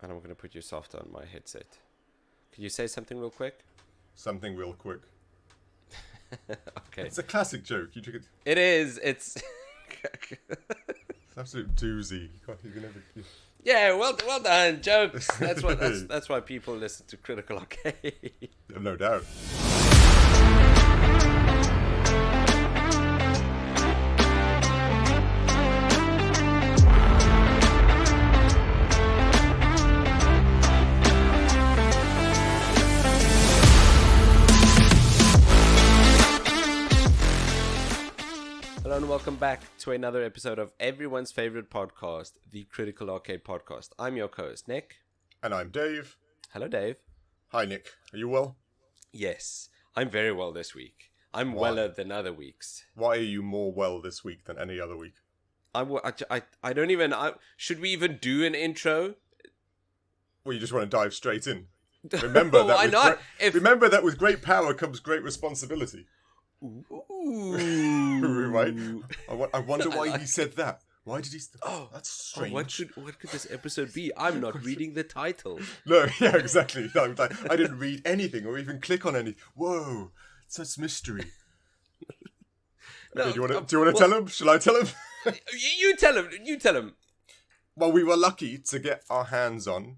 And I'm going to put you softer on my headset. Can you say something real quick? Something real quick. Okay. It's a classic joke. You took it. It is. It's It's an absolute doozy. You can never. yeah. Well done. Jokes. That's why people listen to Critical Arcade. No doubt. Hello and welcome back to another episode of everyone's favorite podcast, the Critical Arcade Podcast. I'm your co-host, Nick. And I'm Dave. Hello, Dave. Hi, Nick. Are you well? Yes, I'm very well this week. I'm Why? weller than other weeks. Why are you more well this week than any other week? I don't even... should we even do an intro? Well, you just want to dive straight in. Remember that. Why not? Remember that with great power comes great responsibility. Ooh. Right? I wonder why he said that. Why did he? That's strange. What could this episode be? I'm not reading the title. No, yeah, exactly. No, I didn't read anything or even click on any. Whoa, such mystery. No, okay, do you want to tell him? Shall I tell him? You tell him. You tell him. Well, we were lucky to get our hands on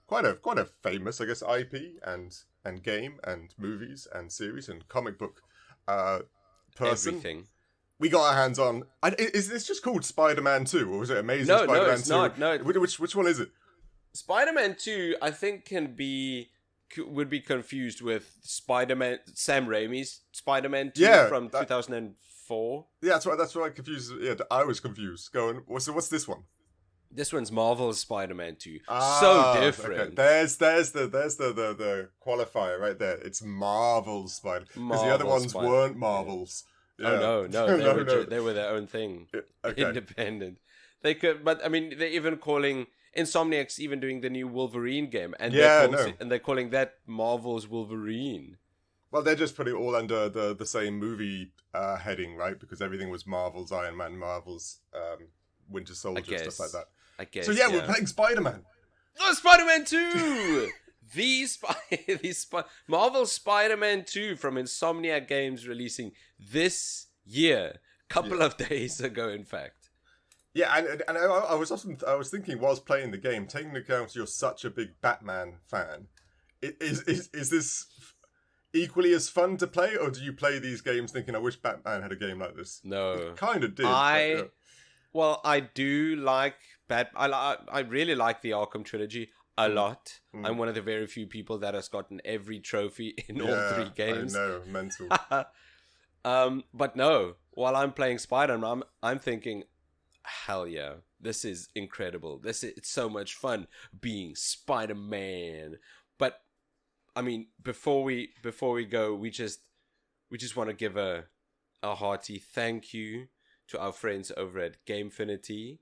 quite a famous, I guess, IP and game and movies and series and comic book person. Everything. We got our hands on. Is this just called Spider-Man 2, or was it Amazing Spider-Man 2? No, it's not. No, which one is it? Spider-Man 2, I think, would be confused with Spider-Man, Sam Raimi's Spider-Man 2 from 2004. Yeah, that's what I confused. Yeah, I was confused. So what's this one? This one's Marvel's Spider-Man 2. So different. Okay. There's the qualifier right there. It's Marvel's Spider. Because the other ones weren't Marvel's. Yeah. Oh no, they were their own thing. Okay. Independent. They could, but I mean, they're even calling Insomniac's even doing the new Wolverine game, and they're calling that Marvel's Wolverine. Well, they're just putting it all under the same movie heading, right? Because everything was Marvel's Iron Man, Marvel's Winter Soldier, stuff like that. I guess. So we're playing Spider-Man. Oh, Spider-Man 2! Marvel's Spider-Man 2 from Insomniac Games releasing this year. Couple of days ago, in fact. Yeah, and I was thinking whilst playing the game, taking into account you're such a big Batman fan, is this equally as fun to play, or do you play these games thinking, I wish Batman had a game like this? No. It kind of did. Well, I do like I really like the Arkham trilogy a lot. I'm one of the very few people that has gotten every trophy in all three games. I know, mental. But no, while I'm playing Spider-Man, I'm thinking, hell yeah, this is incredible. It's so much fun being Spider-Man. But I mean, before we go, we just want to give a hearty thank you to our friends over at Gamefinity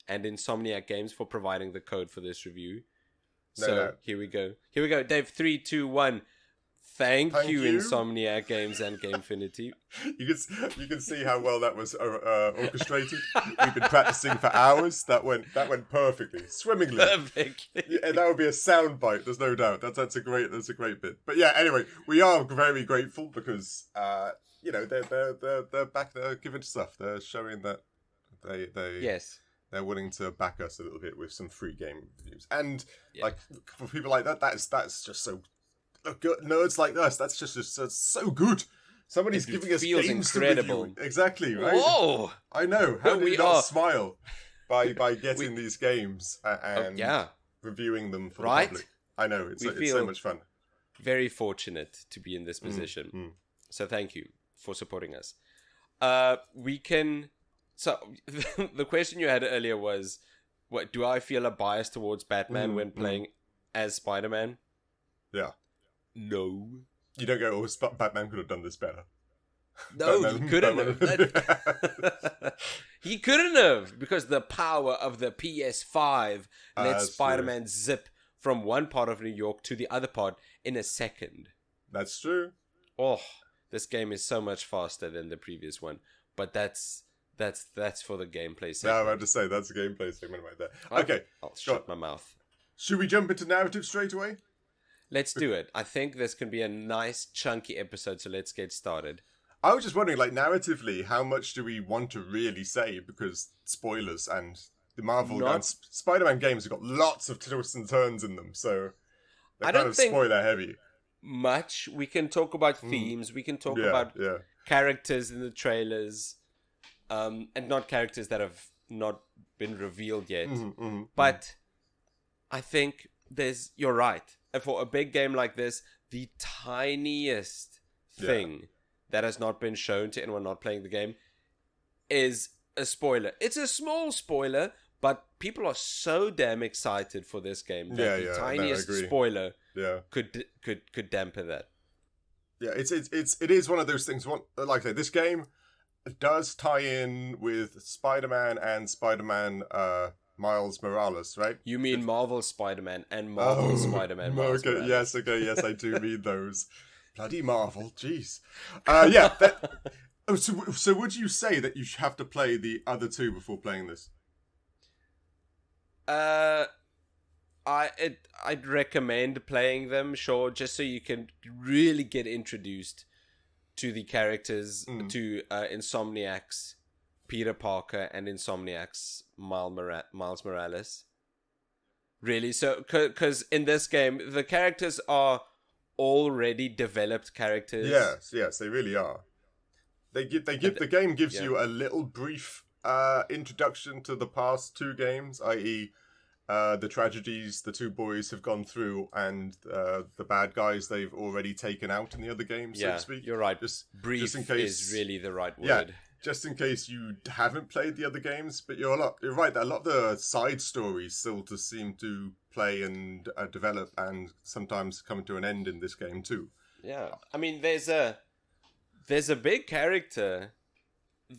and Insomniac Games for providing the code for this review. Here we go. Dave, 3, 2, 1. Thank you, Insomniac Games and Gamefinity. You can see how well that was orchestrated. We've been practicing for hours. That went perfectly, swimmingly. Perfectly. Yeah, that would be a sound bite. There's no doubt. That's a great bit. But yeah, anyway, we are very grateful because they're back there giving stuff. They're showing that they're willing to back us a little bit with some free game reviews. And like for people like that's just so good. Nerds like us, that's just so good. Somebody's giving us games incredible. To review. Exactly, right? Whoa! I know. How do we not smile by getting these games and reviewing them for the public? I know, it's so much fun. Very fortunate to be in this position. So thank you for supporting us. So the question you had earlier was, what do I feel a bias towards Batman when playing as Spider-Man? Yeah. No. You don't go, Batman could have done this better. No, he couldn't have. He couldn't have, because the power of the PS5 lets Spider-Man zip from one part of New York to the other part in a second. That's true. Oh, this game is so much faster than the previous one, but that's for the gameplay segment. Yeah, I'm about to say that's a gameplay segment right there. Okay, I'll shut my mouth. Should we jump into narrative straight away? Let's do it. I think this can be a nice, chunky episode, so let's get started. I was just wondering, like, narratively, how much do we want to really say? Because spoilers, and the Marvel and Spider-Man games have got lots of twists and turns in them, so they're kind of spoiler heavy. Much. We can talk about themes. We can talk about characters in the trailers, and not characters that have not been revealed yet. But I think you're right. And for a big game like this, the tiniest thing that has not been shown to anyone not playing the game is a spoiler. It's a small spoiler, but people are so damn excited for this game that the tiniest spoiler could dampen that. Yeah, it is one of those things. Like I say, this game does tie in with Spider-Man and Spider-Man Miles Morales, right? You mean Marvel Spider-Man and Marvel Spider-Man Miles Morales. Yes, I do mean those. Bloody Marvel, jeez. So would you say that you have to play the other two before playing this? I'd recommend playing them, sure, just so you can really get introduced to the characters, to Insomniac's Peter Parker and Insomniac's Miles Morales. Really, so because in this game the characters are already developed characters. Yes, they really are. The game gives you a little brief introduction to the past two games, i.e. The tragedies the two boys have gone through and the bad guys they've already taken out in the other games, so to speak. You're right. Brief just in case, is really the right word. Yeah, just in case you haven't played the other games, but you're right, that a lot of the side stories still seem to play and develop and sometimes come to an end in this game too. Yeah, I mean, there's a big character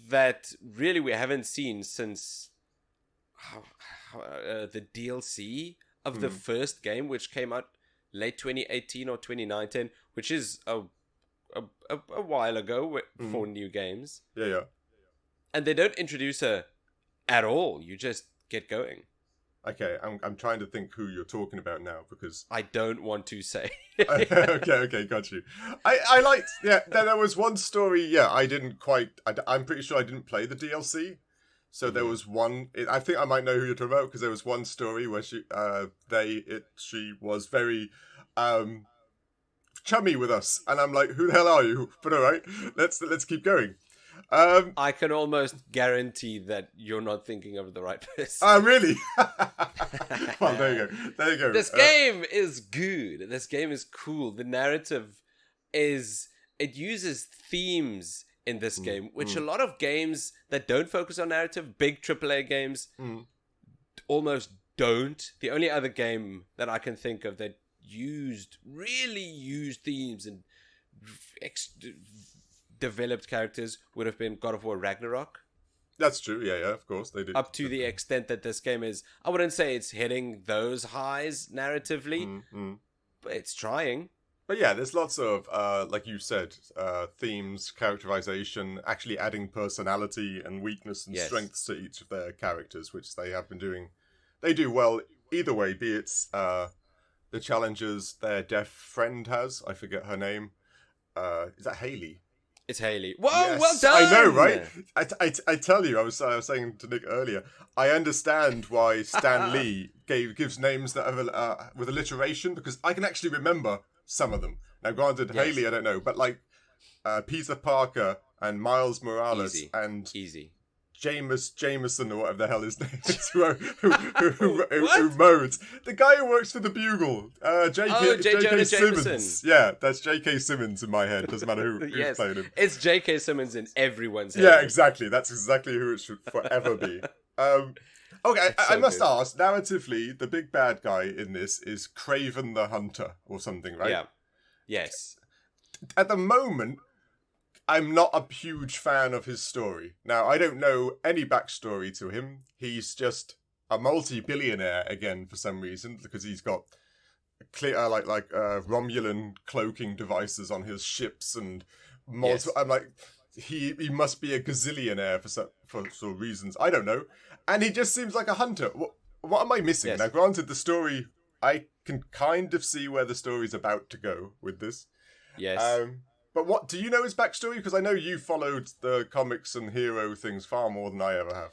that really we haven't seen since the DLC of the first game, which came out late 2018 or 2019, which is a while ago for new games. Yeah. And they don't introduce her at all. You just get going. Okay, I'm trying to think who you're talking about now because I don't want to say. okay, got you. I liked. Yeah, there was one story. Yeah, I didn't quite. I'm pretty sure I didn't play the DLC. So there was one. I think I might know who you're talking about because there was one story where she was very chummy with us, and I'm like, who the hell are you? But all right, let's keep going. I can almost guarantee that you're not thinking of the right person. Really? Well, there you go. This game is good. This game is cool. The narrative it uses themes in this game, which a lot of games that don't focus on narrative, big AAA games, almost don't. The only other game that I can think of that really used themes and developed characters would have been God of War Ragnarok. That's true, yeah, of course, they did. Up to the extent that this game is, I wouldn't say it's hitting those highs narratively, but it's trying. But yeah, there's lots of, like you said, themes, characterization, actually adding personality and weakness and strengths to each of their characters, which they have been doing. They do well either way, be it the challenges their deaf friend has. I forget her name. Is that Haley? It's Haley. Whoa, yes, well done! I know, right? I tell you, I was saying to Nick earlier, I understand why Stan Lee gives names that have with alliteration, because I can actually remember some of them. Now, granted, Haley, I don't know, but like Peter Parker and Miles Morales and Jameson or whatever the hell his name is, who modes. The guy who works for the Bugle, J.K. Simmons. Yeah, that's J.K. Simmons in my head. Doesn't matter who's playing him. It's J.K. Simmons in everyone's head. Yeah, exactly. That's exactly who it should forever be. Okay, I must ask, narratively, the big bad guy in this is Kraven the Hunter or something, right? Yeah. Yes. At the moment, I'm not a huge fan of his story. Now, I don't know any backstory to him. He's just a multi-billionaire again for some reason, because he's got clear Romulan cloaking devices on his ships and I'm like, he must be a gazillionaire for reasons I don't know. And he just seems like a hunter. What am I missing? Yes. Now, granted, the story I can kind of see where the story's about to go with this. Yes. But what do you know his backstory? Because I know you followed the comics and hero things far more than I ever have.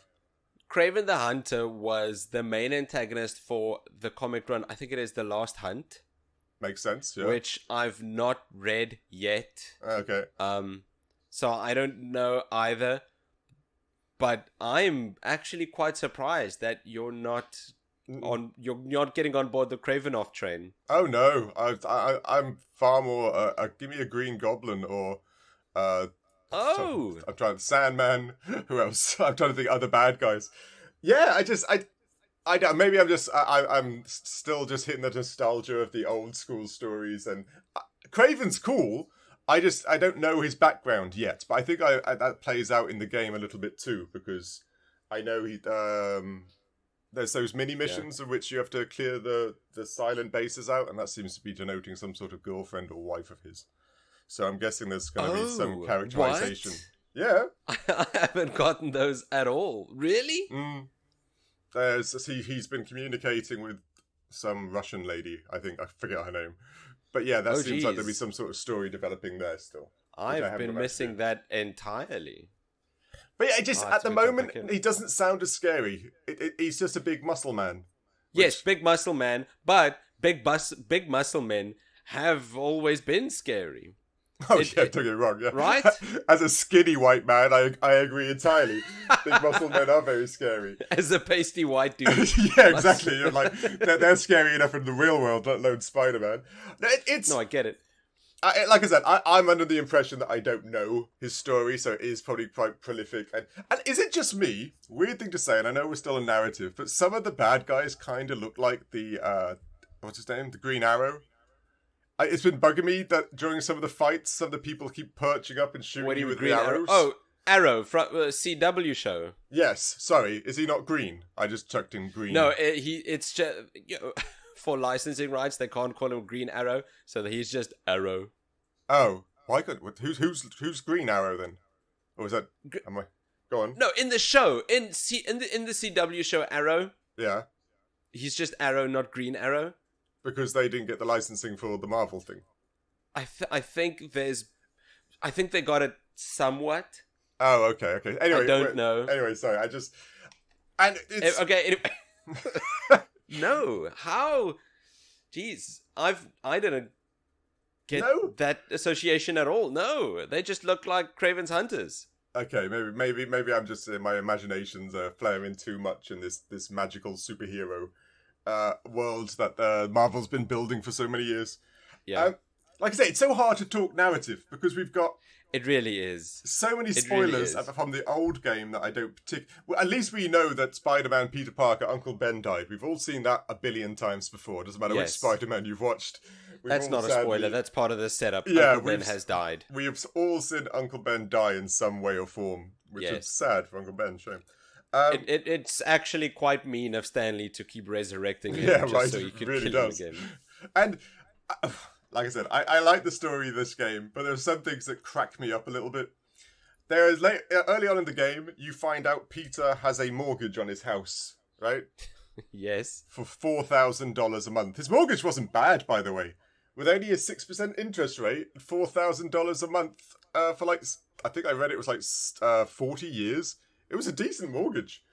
Kraven the Hunter was the main antagonist for the comic run. I think it is The Last Hunt. Makes sense, yeah. Which I've not read yet. Okay. So I don't know either. But I'm actually quite surprised that you're not getting on board the Kravenoff train. Oh no, I'm far more. Give me a Green Goblin or. I'm trying Sandman. Who else? I'm trying to think of other bad guys. Yeah, I don't. Maybe I'm still just hitting the nostalgia of the old school stories, and Kraven's cool. I don't know his background yet, but I think that plays out in the game a little bit too, because I know there's those mini missions of which you have to clear the silent bases out, and that seems to be denoting some sort of girlfriend or wife of his. So I'm guessing there's going to be some characterization. What? Yeah. I haven't gotten those at all. Really? He's been communicating with some Russian lady, I think. I forget her name. But yeah, that seems like there'll be some sort of story developing there still. I've been missing that entirely. But yeah, at the moment, he doesn't sound as scary. He's just a big muscle man. Yes, big muscle man, but big muscle men have always been scary. Oh, yeah, don't get me wrong, yeah. Right? As a skinny white man, I agree entirely. Big muscle men are very scary. As a pasty white dude. Yeah, exactly. You're like, they're scary enough in the real world, let alone Spider-Man. No, I get it. Like I said, I'm under the impression that I don't know his story, so it is probably quite prolific. And is it just me? Weird thing to say, and I know we're still a narrative, but some of the bad guys kind of look like the, what's his name? The Green Arrow. It's been bugging me that during some of the fights, some of the people keep perching up and shooting you with the arrows. Oh, Arrow from CW show. Yes, sorry. Is he not green? I just chucked in green. No, it's just... for licensing rights, they can't call him Green Arrow, so he's just Arrow. Oh, why could who's Green Arrow then? Or is that? Go on. No, in the show, in the CW show Arrow. Yeah. He's just Arrow, not Green Arrow. Because they didn't get the licensing for the Marvel thing. I think they got it somewhat. Oh, okay. Anyway, I don't know. Anyway, sorry. Okay. No, how? Jeez, I didn't get that association at all. No, they just look like Kraven's Hunters. Okay, maybe I'm just my imaginations are flaring too much in this magical superhero world that Marvel's been building for so many years. Yeah, like I say, it's so hard to talk narrative because we've got. It really is. So many spoilers from the old game that I don't particularly... Well, at least we know that Spider-Man, Peter Parker, Uncle Ben died. We've all seen that a billion times before. Doesn't matter which Spider-Man you've watched. That's not a spoiler. That's part of the setup. Yeah, Uncle Ben has died. We've all seen Uncle Ben die in some way or form, which is sad for Uncle Ben. Shame. It's actually quite mean of Stanley to keep resurrecting him so he could really kill him again. And... like I said, I like the story of this game, but there are some things that crack me up a little bit. Early on in the game, you find out Peter has a mortgage on his house, right? Yes. For $4,000 a month. His mortgage wasn't bad, by the way. With only a 6% interest rate, $4,000 a month for I think I read it was 40 years. It was a decent mortgage.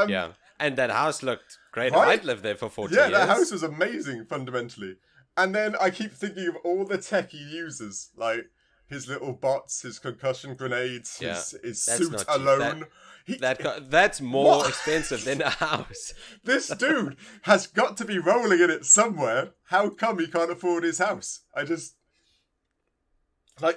Yeah, and that house looked great. Right? I'd lived there for 40 years. Yeah, that house was amazing, fundamentally. And then I keep thinking of all the tech he uses, like his little bots, his concussion grenades, his suit alone. That's more expensive than a house. This dude has got to be rolling in it somewhere. How come he can't afford his house?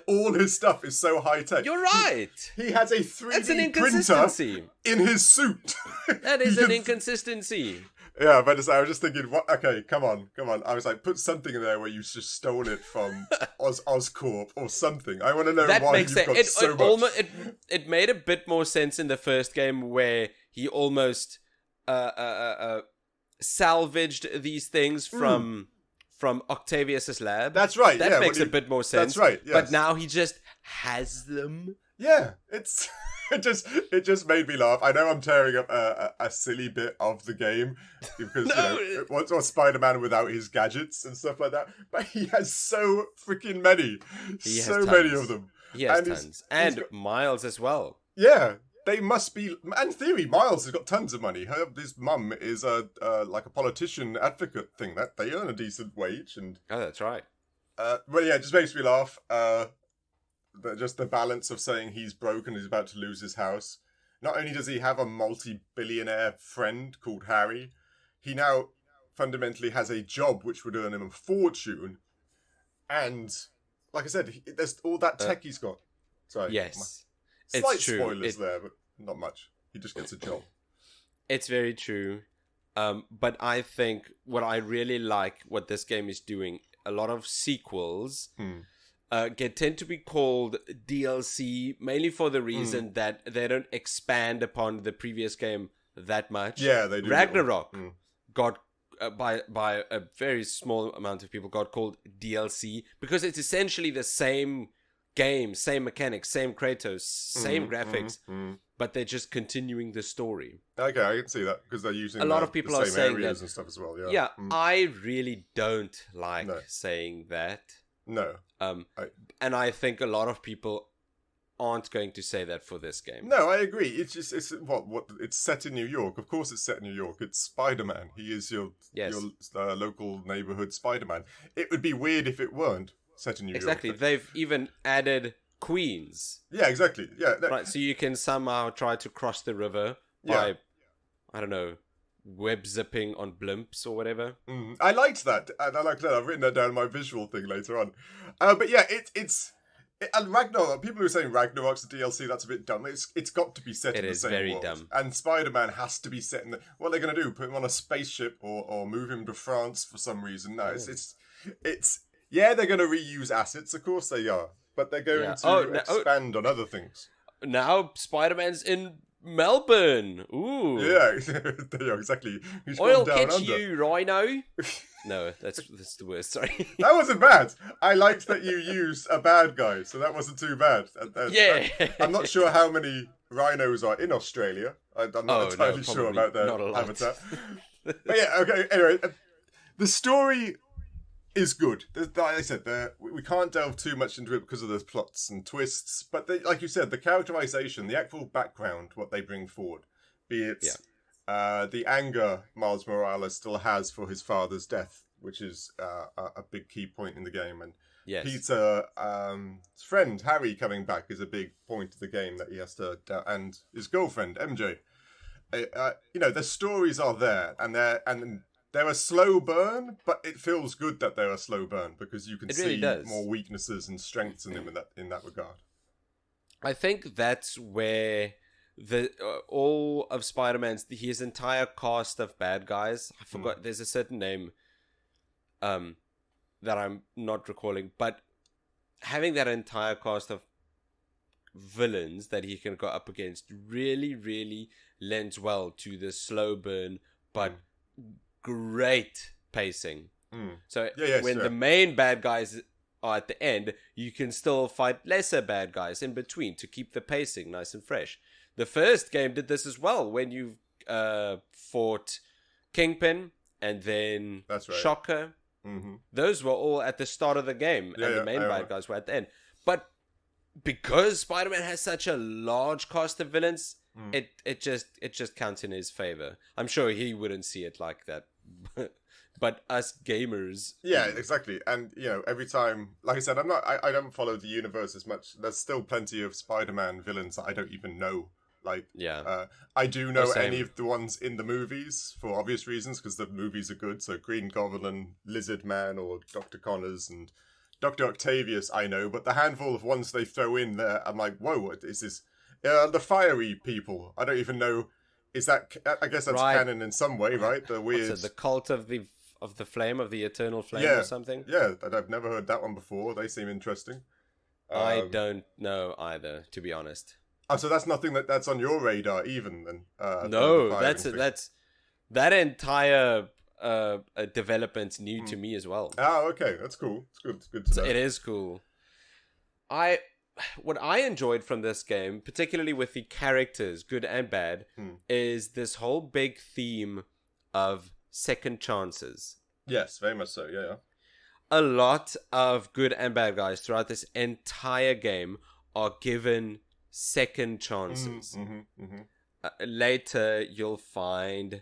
All his stuff is so high tech. You're right. He has a 3D That's an inconsistency in his suit. That is an inconsistency. Yeah, but I was just thinking, what? Okay, come on. I was like, put something in there where you just stole it from Oscorp or something. I want to know why you've got so much. It made a bit more sense in the first game where he almost salvaged these things from Octavius's lab. That's right. That makes a bit more sense. That's right. Yes. But now he just has them. Yeah, it's it just made me laugh. I know I'm tearing up a silly bit of the game because what's Spider-Man without his gadgets and stuff like that, but he has so freaking many, many of them. He has tons, and got, Miles as well. Yeah, they must be. In theory, Miles has got tons of money. His mum is like a politician advocate thing that they earn a decent wage, and that's right. Well, yeah, it just makes me laugh. Just the balance of saying he's broke and he's about to lose his house. Not only does he have a multi-billionaire friend called Harry, he now fundamentally has a job which would earn him a fortune. And, like I said, there's all that tech he's got. Sorry. Yes. Slight spoilers there, but not much. He just gets a job. It's very true. But I think what I really like what this game is doing, a lot of sequels... tend to be called DLC, mainly for the reason that they don't expand upon the previous game that much. Yeah, they do. Ragnarok got, by a very small amount of people, got called DLC because it's essentially the same game, same mechanics, same Kratos, same graphics, but they're just continuing the story. Okay, I can see that because they're using a lot of people are saying areas that and stuff as well. Yeah, yeah. I really don't like saying that. No. And I think a lot of people aren't going to say that for this game. No, I agree. It's set in New York. Of course it's set in New York. It's Spider-Man. He is your local neighborhood Spider-Man. It would be weird if it weren't set in New York. Exactly. They've even added Queens. Yeah, exactly. Yeah. No. Right, so you can somehow try to cross the river by, I don't know, web zipping on blimps or whatever. I liked that, and I like that. I've written that down in my visual thing later on. But yeah, it's and Ragnarok. People who are saying Ragnarok's a DLC, that's a bit dumb. It's got to be set in the same world. It is very dumb. And Spider-Man has to be set in the. What are they going to do? Put him on a spaceship or move him to France for some reason? No, it's yeah, they're going to reuse assets. Of course they are, but they're going to expand on other things. Now Spider-Man's in Melbourne. Ooh. Yeah, exactly. He's I'll catch you, Rhino. No, that's the worst. Sorry. That wasn't bad. I liked that you used a bad guy, so that wasn't too bad. Yeah. I'm not sure how many rhinos are in Australia. I'm not entirely sure about their habitat. But yeah, okay. Anyway, the story is good. Like I said, we can't delve too much into it because of the plots and twists. But like you said, the characterization, the actual background, what they bring forward, be it the anger Miles Morales still has for his father's death, which is a big key point in the game. And Peter, his friend Harry coming back is a big point of the game that he has to, and his girlfriend MJ. The stories are there, and they're a slow burn, but it feels good that they're a slow burn because you can see more weaknesses and strengths in them in that regard. I think that's where all of Spider-Man's his entire cast of bad guys. I forgot. There's a certain name, that I'm not recalling, but having that entire cast of villains that he can go up against really, really lends well to the slow burn, but great pacing. So when the main bad guys are at the end, you can still fight lesser bad guys in between to keep the pacing nice and fresh. The first game did this as well when you fought Kingpin and then Shocker. Those were all at the start of the game, and the main bad guys were at the end. But because Spider-Man has such a large cast of villains, it just counts in his favor. I'm sure he wouldn't see it like that. But us gamers, exactly. And every time, like I said, I don't follow the universe as much. There's still plenty of Spider-Man villains that I don't even know. I do know any of the ones in the movies for obvious reasons because the movies are good. So Green Goblin, Lizard Man, or Dr. Connors and Dr. Octavius I know, but the handful of ones they throw in there, I'm like, whoa, what is this? The fiery people, I don't even know. Is that? I guess that's canon in some way, right? The weird, the cult of the flame, of the eternal flame, or something. Yeah, I've never heard that one before. They seem interesting. I don't know either, to be honest. Oh, so that's nothing that's on your radar, even then. No, that entire development's new to me as well. Oh, okay, that's cool. It's good to know. It is cool. I what I enjoyed from this game, particularly with the characters, good and bad, is this whole big theme of second chances. Yes, very much so. Yeah. A lot of good and bad guys throughout this entire game are given second chances. Later, you'll find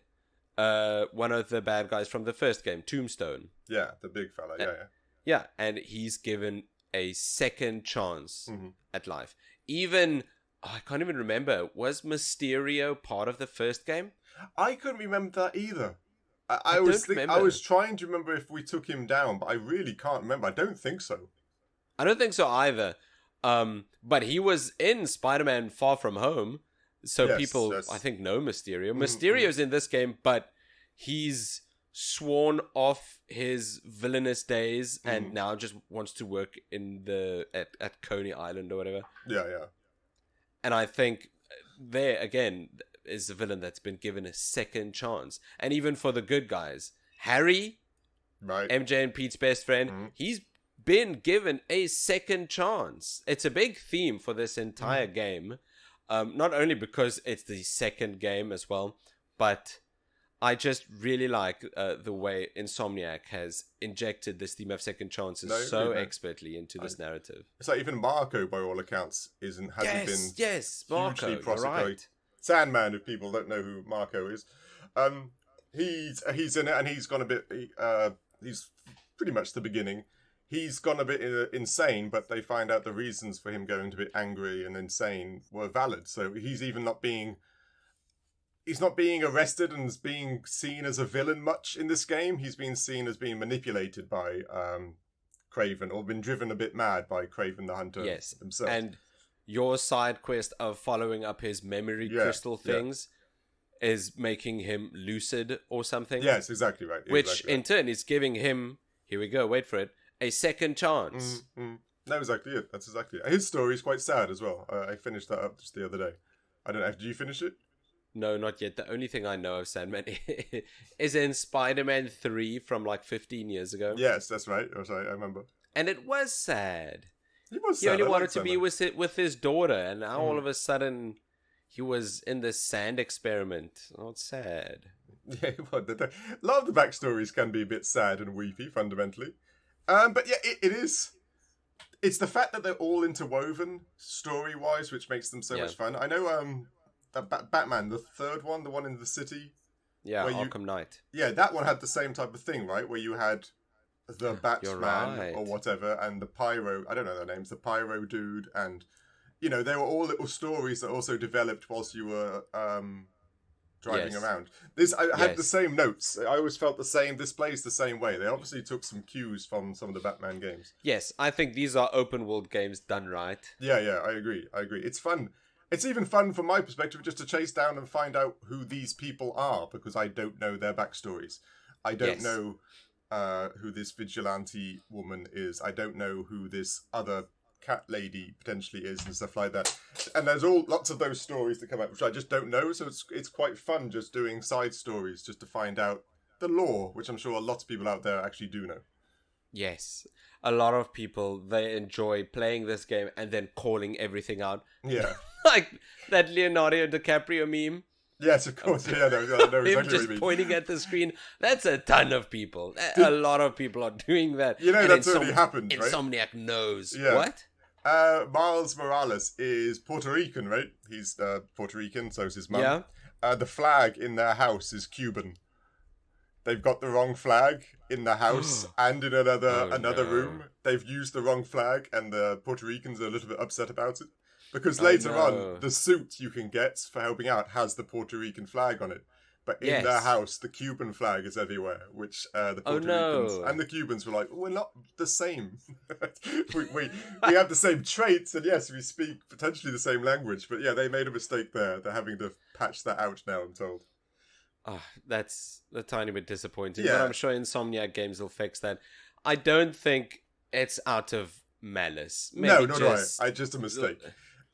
one of the bad guys from the first game, Tombstone. Yeah, the big fella. Yeah. Yeah, and he's given a second chance at life. Even, I can't even remember, was Mysterio part of the first game? I couldn't remember that either. I was trying to remember if we took him down, but I really can't remember. I don't think so. I don't think so either. But he was in Spider-Man Far From Home, so people, I think, know Mysterio. Mysterio's in this game, but he's sworn off his villainous days and now just wants to work in at Coney Island or whatever. Yeah. And I think there, again, is a villain that's been given a second chance. And even for the good guys, Harry, right, MJ and Pete's best friend, he's been given a second chance. It's a big theme for this entire game. Not only because it's the second game as well, but I just really like the way Insomniac has injected this theme of second chances expertly into this narrative. It's like even Marco, by all accounts, hasn't been Marco, hugely prosecuted. Right. Sandman, if people don't know who Marco is, he's in it, and he's gone a bit. He's pretty much the beginning. He's gone a bit insane, but they find out the reasons for him going a bit angry and insane were valid. So he's even not being. He's not being arrested and is being seen as a villain much in this game. He's been seen as being manipulated by Kraven, or been driven a bit mad by Kraven the Hunter himself. And your side quest of following up his memory crystal things is making him lucid or something. Yes, exactly right. Which in turn is giving him, here we go, wait for it, a second chance. No, exactly it. That's exactly it. His story is quite sad as well. I finished that up just the other day. I don't know, did you finish it? No, not yet. The only thing I know of Sandman is in Spider-Man 3 from like 15 years ago. Yes, that's right. I remember. And it was sad. He only wanted to be with his daughter, and now all of a sudden he was in this sand experiment. Oh, it's sad. Yeah, well, a lot of the backstories can be a bit sad and weepy, fundamentally. But yeah, it is. It's the fact that they're all interwoven story-wise, which makes them so much fun. I know Batman, the third one, the one in the city. Yeah, Arkham Knight. Yeah, that one had the same type of thing, right? Where you had the Batman or whatever, and the Pyro, I don't know their names, the Pyro dude, and, you know, they were all little stories that also developed whilst you were driving around. I had the same notes. I always felt the same. This plays the same way. They obviously took some cues from some of the Batman games. Yes, I think these are open world games done right. Yeah, I agree. It's fun. It's even fun from my perspective just to chase down and find out who these people are, because I don't know their backstories. I don't know who this vigilante woman is. I don't know who this other cat lady potentially is and stuff like that. And there's lots of those stories that come out which I just don't know, so it's quite fun just doing side stories just to find out the lore, which I'm sure a lot of people out there actually do know. Yes. A lot of people, they enjoy playing this game and then calling everything out. Yeah. Like that Leonardo DiCaprio meme. Yes, of course. Yeah, no, exactly him just pointing at the screen. That's a ton of people. A lot of people are doing that. You know, that's already happened, right? Insomniac knows. Yeah. What? Miles Morales is Puerto Rican, right? He's Puerto Rican, so is his mum. Yeah. The flag in their house is Cuban. They've got the wrong flag in the house and in another room. They've used the wrong flag, and the Puerto Ricans are a little bit upset about it. Because later on, the suit you can get for helping out has the Puerto Rican flag on it. But in their house, the Cuban flag is everywhere, which the Puerto Ricans and the Cubans were like, we're not the same. we have the same traits, and yes, we speak potentially the same language. But yeah, they made a mistake there. They're having to patch that out now, I'm told. Oh, that's a tiny bit disappointing. Yeah. But I'm sure Insomniac games will fix that. I don't think it's out of malice. Maybe no, not just, I just a mistake.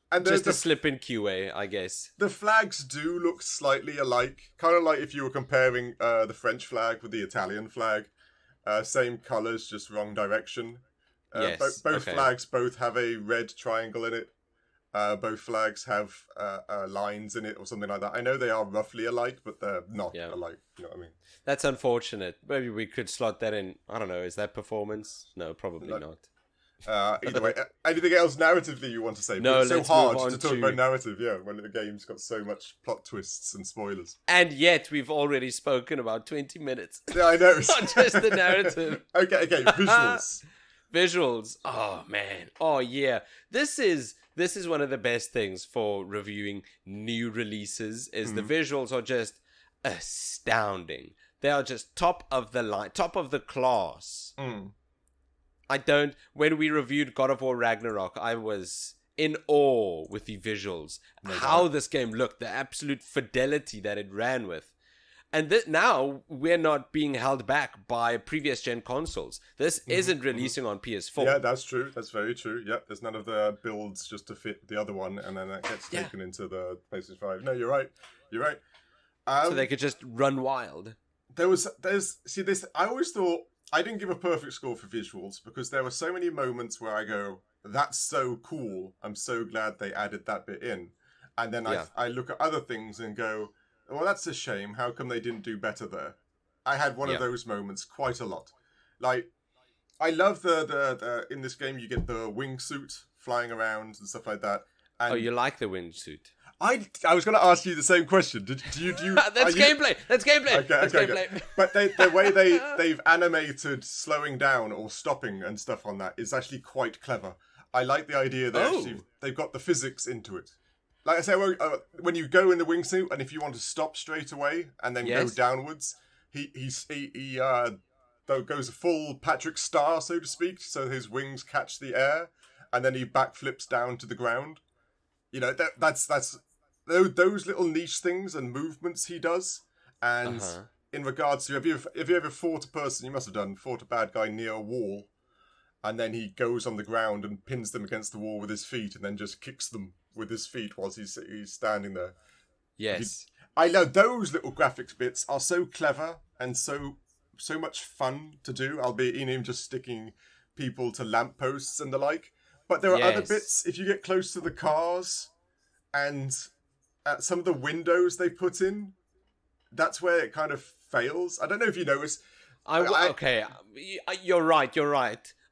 And just a slip in QA, I guess. The flags do look slightly alike. Kind of like if you were comparing the French flag with the Italian flag. Same colours, just wrong direction. Yes. Both flags both have a red triangle in it. Both flags have lines in it or something like that. I know they are roughly alike, but they're not alike. You know what I mean? That's unfortunate. Maybe we could slot that in. I don't know. Is that performance? No, probably not. Either way, anything else narratively you want to say? No, it's so let's hard move on to talk about narrative, when the game's got so much plot twists and spoilers. And yet we've already spoken about 20 minutes. Yeah, I know. Not just the narrative. Okay, visuals. Visuals. Oh man. Oh yeah. This is one of the best things for reviewing new releases. Is the visuals are just astounding. They are just top of the line, top of the class. When we reviewed God of War Ragnarok, I was in awe with the visuals, how this game looked, the absolute fidelity that it ran with. And now we're not being held back by previous gen consoles. This isn't releasing on PS4. Yeah, that's true. That's very true. Yeah, there's none of the builds just to fit the other one, and then that gets taken into the PlayStation 5. No, you're right. You're right. So they could just run wild. There's this. I always thought I didn't give a perfect score for visuals because there were so many moments where I go, "That's so cool. I'm so glad they added that bit in," and then I look at other things and go, "Well, that's a shame. How come they didn't do better there?" I had one of those moments quite a lot. Like, I love the in this game you get the wingsuit flying around and stuff like that. And you like the wingsuit? I was going to ask you the same question. Do you? That's gameplay. That's gameplay. Okay. But the way they've animated slowing down or stopping and stuff on that is actually quite clever. I like the idea that they've got the physics into it. Like I say, when you go in the wingsuit, and if you want to stop straight away and then go downwards, he goes full Patrick Star, so to speak. So his wings catch the air, and then he backflips down to the ground. You know, that's those little niche things and movements he does. And in regards to, have you ever fought a person? You must have fought a bad guy near a wall, and then he goes on the ground and pins them against the wall with his feet, and then just kicks them with his feet whilst he's standing there. Yes. I know those little graphics bits are so clever and so much fun to do, albeit in him just sticking people to lampposts and the like. But there are other bits, if you get close to the cars and some of the windows they put in, that's where it kind of fails. I don't know if you notice. Okay, you're right.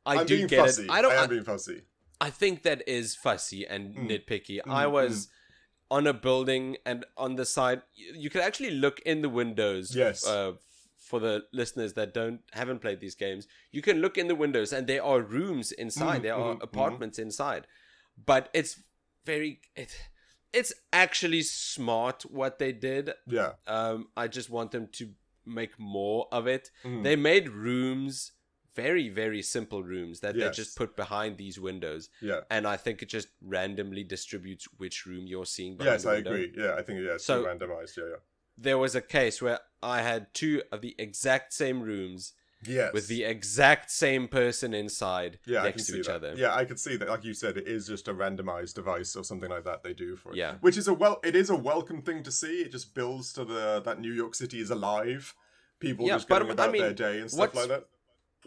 I'm do being get fussy. it. I am being fussy. I think that is fussy and nitpicky. I was on a building, and on the side, you could actually look in the windows. Yes. For the listeners that haven't played these games, you can look in the windows, and there are rooms inside. There are apartments inside, but it's actually smart what they did. Yeah. I just want them to make more of it. They made rooms. Very, very simple rooms that they just put behind these windows. Yeah. And I think it just randomly distributes which room you're seeing behind the window. Yes, I agree. Yeah, I think it's so randomized. Yeah. There was a case where I had two of the exact same rooms with the exact same person inside next to each other. Yeah, I could see that. Like you said, it is just a randomized device or something like that they do for it. Yeah. Which is it is a welcome thing to see. It just builds to that New York City is alive. People just going about their day and stuff like that.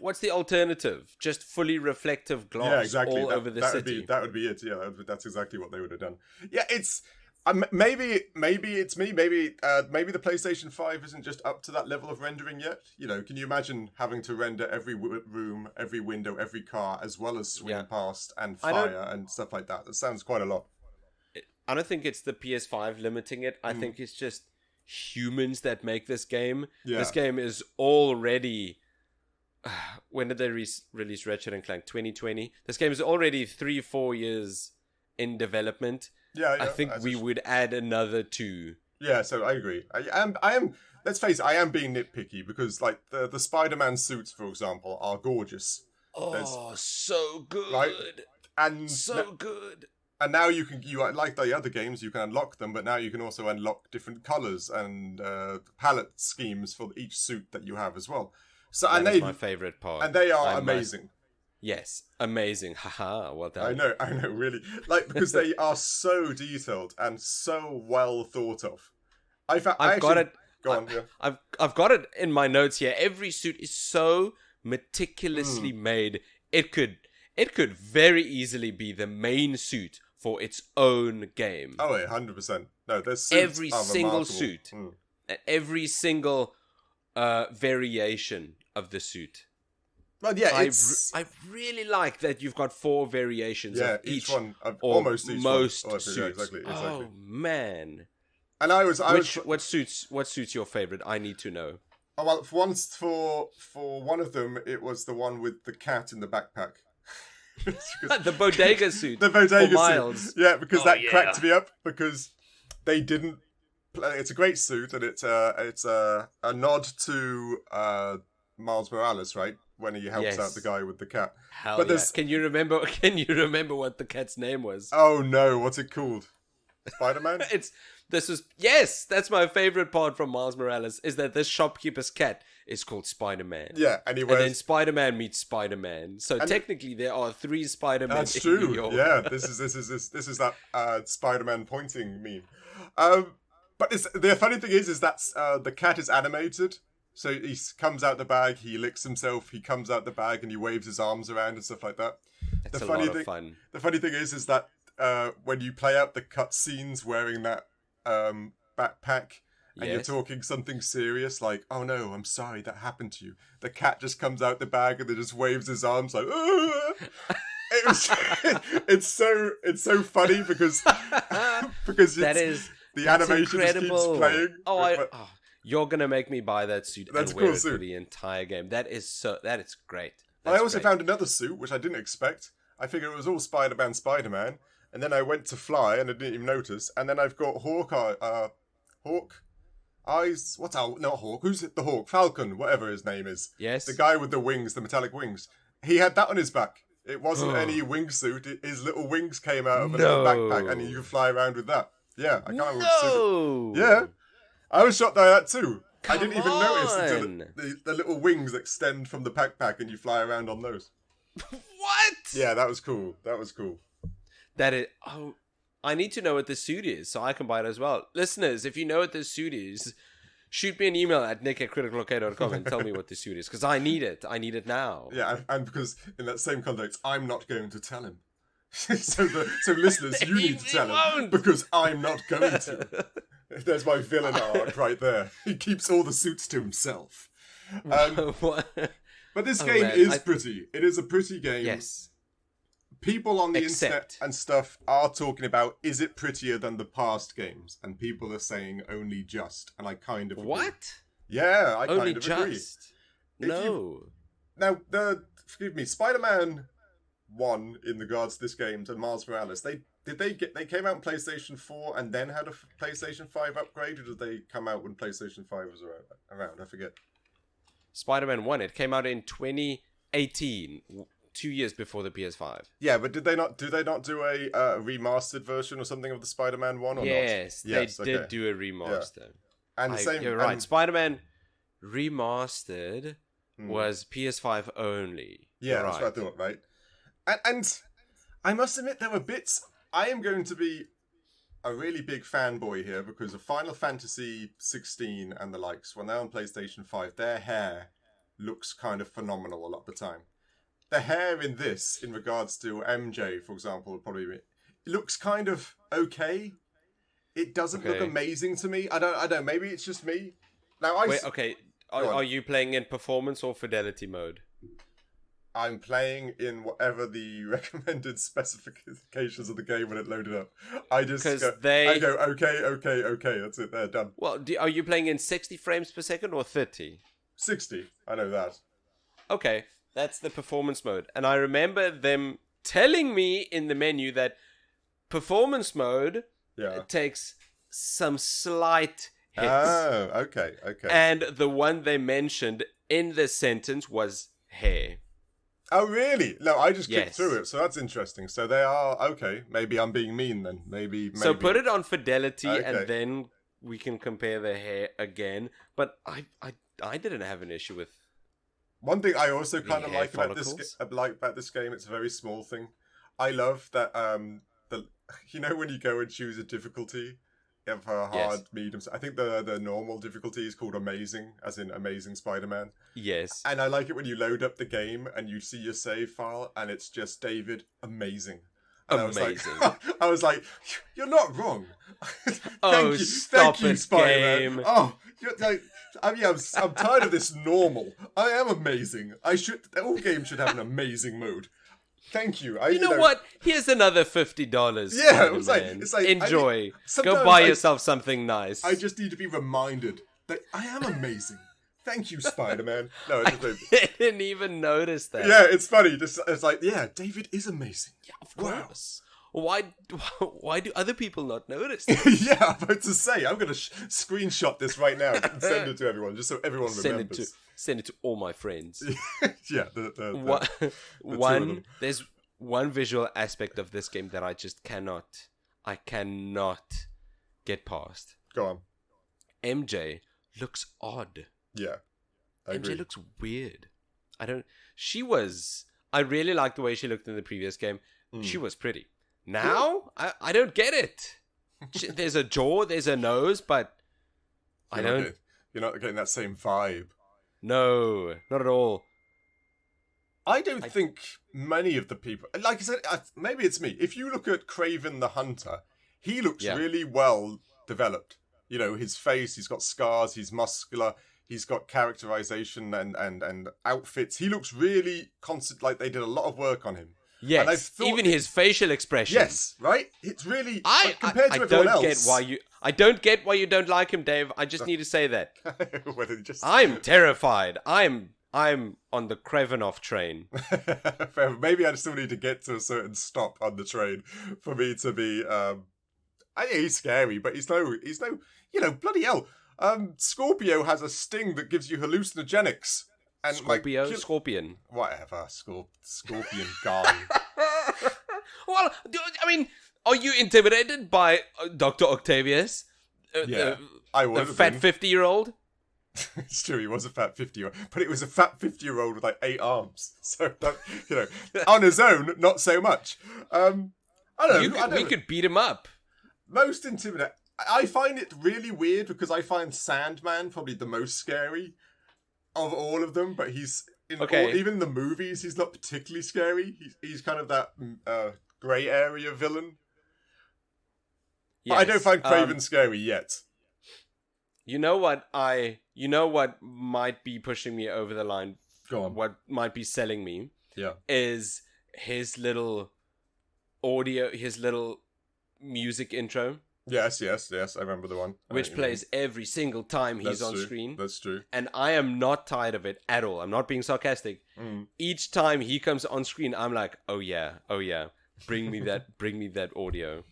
What's the alternative? Just fully reflective glass all over the city. That would be it. Yeah, that's exactly what they would have done. Yeah, it's maybe it's me. Maybe the PlayStation 5 isn't just up to that level of rendering yet. You know, can you imagine having to render every room, every window, every car, as well as swing past and fire and stuff like that? That sounds quite a lot. I don't think it's the PS5 limiting it. I think it's just humans that make this game. Yeah. This game is already... when did they release Ratchet & Clank? 2020. This game is already 3-4 years in development. Yeah, I think we would add another 2. Yeah, so I agree. I am. Let's face it, I am being nitpicky because, like, the Spider-Man suits, for example, are gorgeous. So good, right? And good. And now you like the other games, you can unlock them, but now you can also unlock different colors and palette schemes for each suit that you have as well. So that is my favorite part. And they are amazing. Yes, amazing. Haha, well done. I know, really. Like, because they are so detailed and so well thought of. I've got it. Go on, yeah. I've got it in my notes here. Every suit is so meticulously made. It could it could very easily be the main suit for its own game. Oh, 100%. No, there's suits Every single suit, every single variation of the suit. Well, yeah, I really like that you've got 4 variations of each one, or almost each most one. suits. Yeah, exactly. Oh man! And what suits your favorite? I need to know. Oh, well, for one of them, it was the one with the cat in the backpack. The bodega suit. The bodega Miles. suit. Yeah, because that cracked me up because they didn't. It's a great suit, and it's a nod to Miles Morales, right? When he helps out the guy with the cat. Hell yeah. Can you remember what the cat's name was? Oh no, what's it called? Spider-Man? That's my favorite part from Miles Morales, is that this shopkeeper's cat is called Spider-Man. Yeah, and then Spider-Man meets Spider-Man. So technically there are 3 Spider-Men. That's in true. New York. Yeah, this is that Spider-Man pointing meme. But the funny thing is that the cat is animated. So he comes out the bag, he licks himself, he comes out the bag, and he waves his arms around and stuff like that. It's a lot of fun. The funny thing is that when you play out the cutscenes wearing that backpack, and you're talking something serious like, "Oh no, I'm sorry that happened to you," the cat just comes out the bag and then just waves his arms like, it's so funny because the animation just keeps playing. You're gonna make me buy that suit and wear it for the entire game. That is great. I also found another suit which I didn't expect. I figured it was all Spider-Man, and then I went to fly and I didn't even notice. And then I've got Hawk eyes. Not Hawk. Who's the Hawk? Falcon, whatever his name is. Yes. The guy with the wings, the metallic wings. He had that on his back. It wasn't any wingsuit. His little wings came out of a little backpack, and you could fly around with that. Yeah, I can't remember what suit. Yeah. I was shocked by that too. I didn't even notice until the little wings extend from the backpack and you fly around on those. What? Yeah, that was cool. That is. Oh, I need to know what the suit is so I can buy it as well. Listeners, if you know what the suit is, shoot me an email at nick@criticalok.com and tell me what the suit is, because I need it. I need it now. Yeah, and because in that same context, I'm not going to tell him. so listeners, you need to tell him because I'm not going to. There's my villain arc right there. He keeps all the suits to himself. But this game is pretty. It is a pretty game. Yes. People on the internet and stuff are talking about, is it prettier than the past games? And people are saying only just. And I kind of agree. What? Yeah, I only kind of just? agree. Now, forgive me, Spider-Man 1 in regards to this game and Miles Morales, they came out on PlayStation 4 and then had a PlayStation 5 upgrade, or did they come out when PlayStation 5 was around? I forget. Spider-Man 1, it came out in 2018, 2 years before the PS5. Yeah, but do they not do a remastered version or something of the Spider-Man 1 or not? Yes, they did do a remaster. Yeah. You're right. Spider-Man Remastered was PS5 only. Yeah, that's what I thought, right? And I must admit, there were bits. I am going to be a really big fanboy here because of Final Fantasy 16 and the likes, when they're on PlayStation 5, their hair looks kind of phenomenal a lot of the time. The hair in this, in regards to MJ, for example, would probably be, it looks kind of okay. It doesn't look amazing to me. I don't. Maybe it's just me. Now, Are you playing in performance or fidelity mode? I'm playing in whatever the recommended specifications of the game when it loaded up. I go, okay, that's it, they're done. Well, are you playing in 60 frames per second or 30? 60, I know that. Okay, that's the performance mode. And I remember them telling me in the menu that performance mode takes some slight hits. Oh, okay. And the one they mentioned in the sentence was hair. Oh, really? No, I just clicked through it, so that's interesting. So they are, okay, maybe I'm being mean then. Maybe. So put it on fidelity and then we can compare the hair again. But I didn't have an issue with. One thing I also kind of like about this game, it's a very small thing. I love that, when you go and choose a difficulty, for hard, Yes. medium. I think the normal difficulty is called amazing, as in Amazing Spider-Man. Yes. And I like it when you load up the game and you see your save file and it's just David amazing. And Amazing. I was like, you're not wrong. Oh, stop Thank you, it, Spider-Man. game. Oh, you're like, I'm tired of this normal. I am amazing. All games should have an amazing mode. Thank you. You know what? Here's another $50. Yeah, it was Spider-Man. it's like enjoy. Go sometimes buy yourself something nice. I just need to be reminded that I am amazing. Thank you, Spider-Man. No, I didn't even notice that. yeah, it's funny. It's like, yeah, David is amazing. Yeah, of course. Why do other people not notice? Yeah, I'm about to say, I'm going to screenshot this right now and send it to everyone, just so everyone remembers. Send it to all my friends. Yeah, there's one visual aspect of this game that I cannot get past. Go on. MJ looks odd. Yeah, I agree. MJ looks weird. I really liked the way she looked in the previous game. She was pretty. Now, I don't get it. There's a jaw, there's a nose, but You're not getting that same vibe. No, not at all. I don't think many of the people, like I said, maybe it's me. If you look at Kraven the Hunter, he looks really well developed. You know, his face, he's got scars, he's muscular, he's got characterization and outfits. He looks really constant, like they did a lot of work on him. Yes, even his facial expression. Yes, right? It's really, compared to everyone else. I don't get why you don't like him, Dave. I just need to say that. I'm terrified. I'm on the Kravenov train. Maybe I still need to get to a certain stop on the train for me to be. He's scary, but he's no. Bloody hell. Scorpio has a sting that gives you hallucinogenics. And Scorpion. Whatever, Scorpion guy. Well, I mean, are you intimidated by Dr. Octavius? I would. The fat 50-year-old? It's true, he was a fat 50-year-old, but it was a fat 50-year-old with like 8 arms. So, on his own, not so much. I don't know. We could beat him up. Most intimidating. I find it really weird because I find Sandman probably the most scary of all of them, but he's even in the movies, he's not particularly scary. He's kind of that grey area villain. Yes. But I don't find Kraven scary yet. You know what might be pushing me over the line? Go on. What might be selling me? Yeah. Is his little music intro. Yes, I remember the one. Which plays every single time he's on screen. That's true. And I am not tired of it at all. I'm not being sarcastic. Each time he comes on screen, I'm like, oh yeah. Bring me that audio.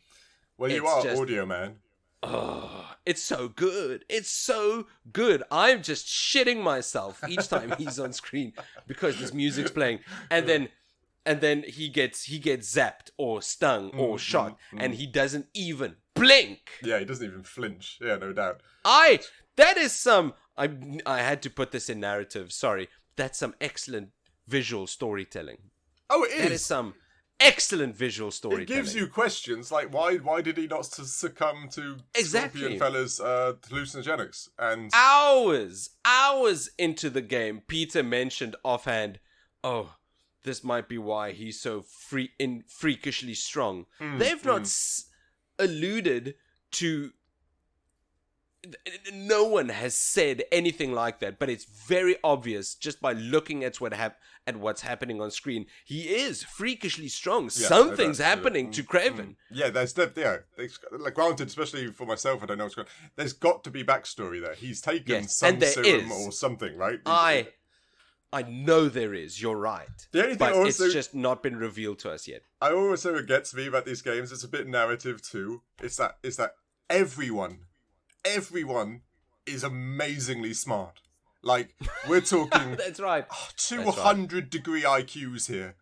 Well, you are audio man. Oh, it's so good. It's so good. I'm just shitting myself each time he's on screen because this music's playing. And then he gets zapped or stung or shot and he doesn't even blink. Yeah, he doesn't even flinch. Yeah, no doubt. I had to put this in narrative. Sorry. That's some excellent visual storytelling. Oh, it is. That is some excellent visual storytelling. It gives you questions like why did he not succumb to Scorpion Fella's hallucinogenics? And hours into the game, Peter mentioned offhand, "Oh, this might be why he's so freakishly strong." They've not alluded to. No one has said anything like that, but it's very obvious just by looking at what's happening on screen. He is freakishly strong. Yeah, something's happening to Kraven. Yeah, like granted, especially for myself, I don't know what's going on. There's got to be backstory there. He's taken some serum or something, right? I know there is. You're right. The only thing it's just not been revealed to us yet. I also gets me about these games. It's a bit narrative too. It's that everyone is amazingly smart. Like, we're talking that's right. 200-degree IQs here.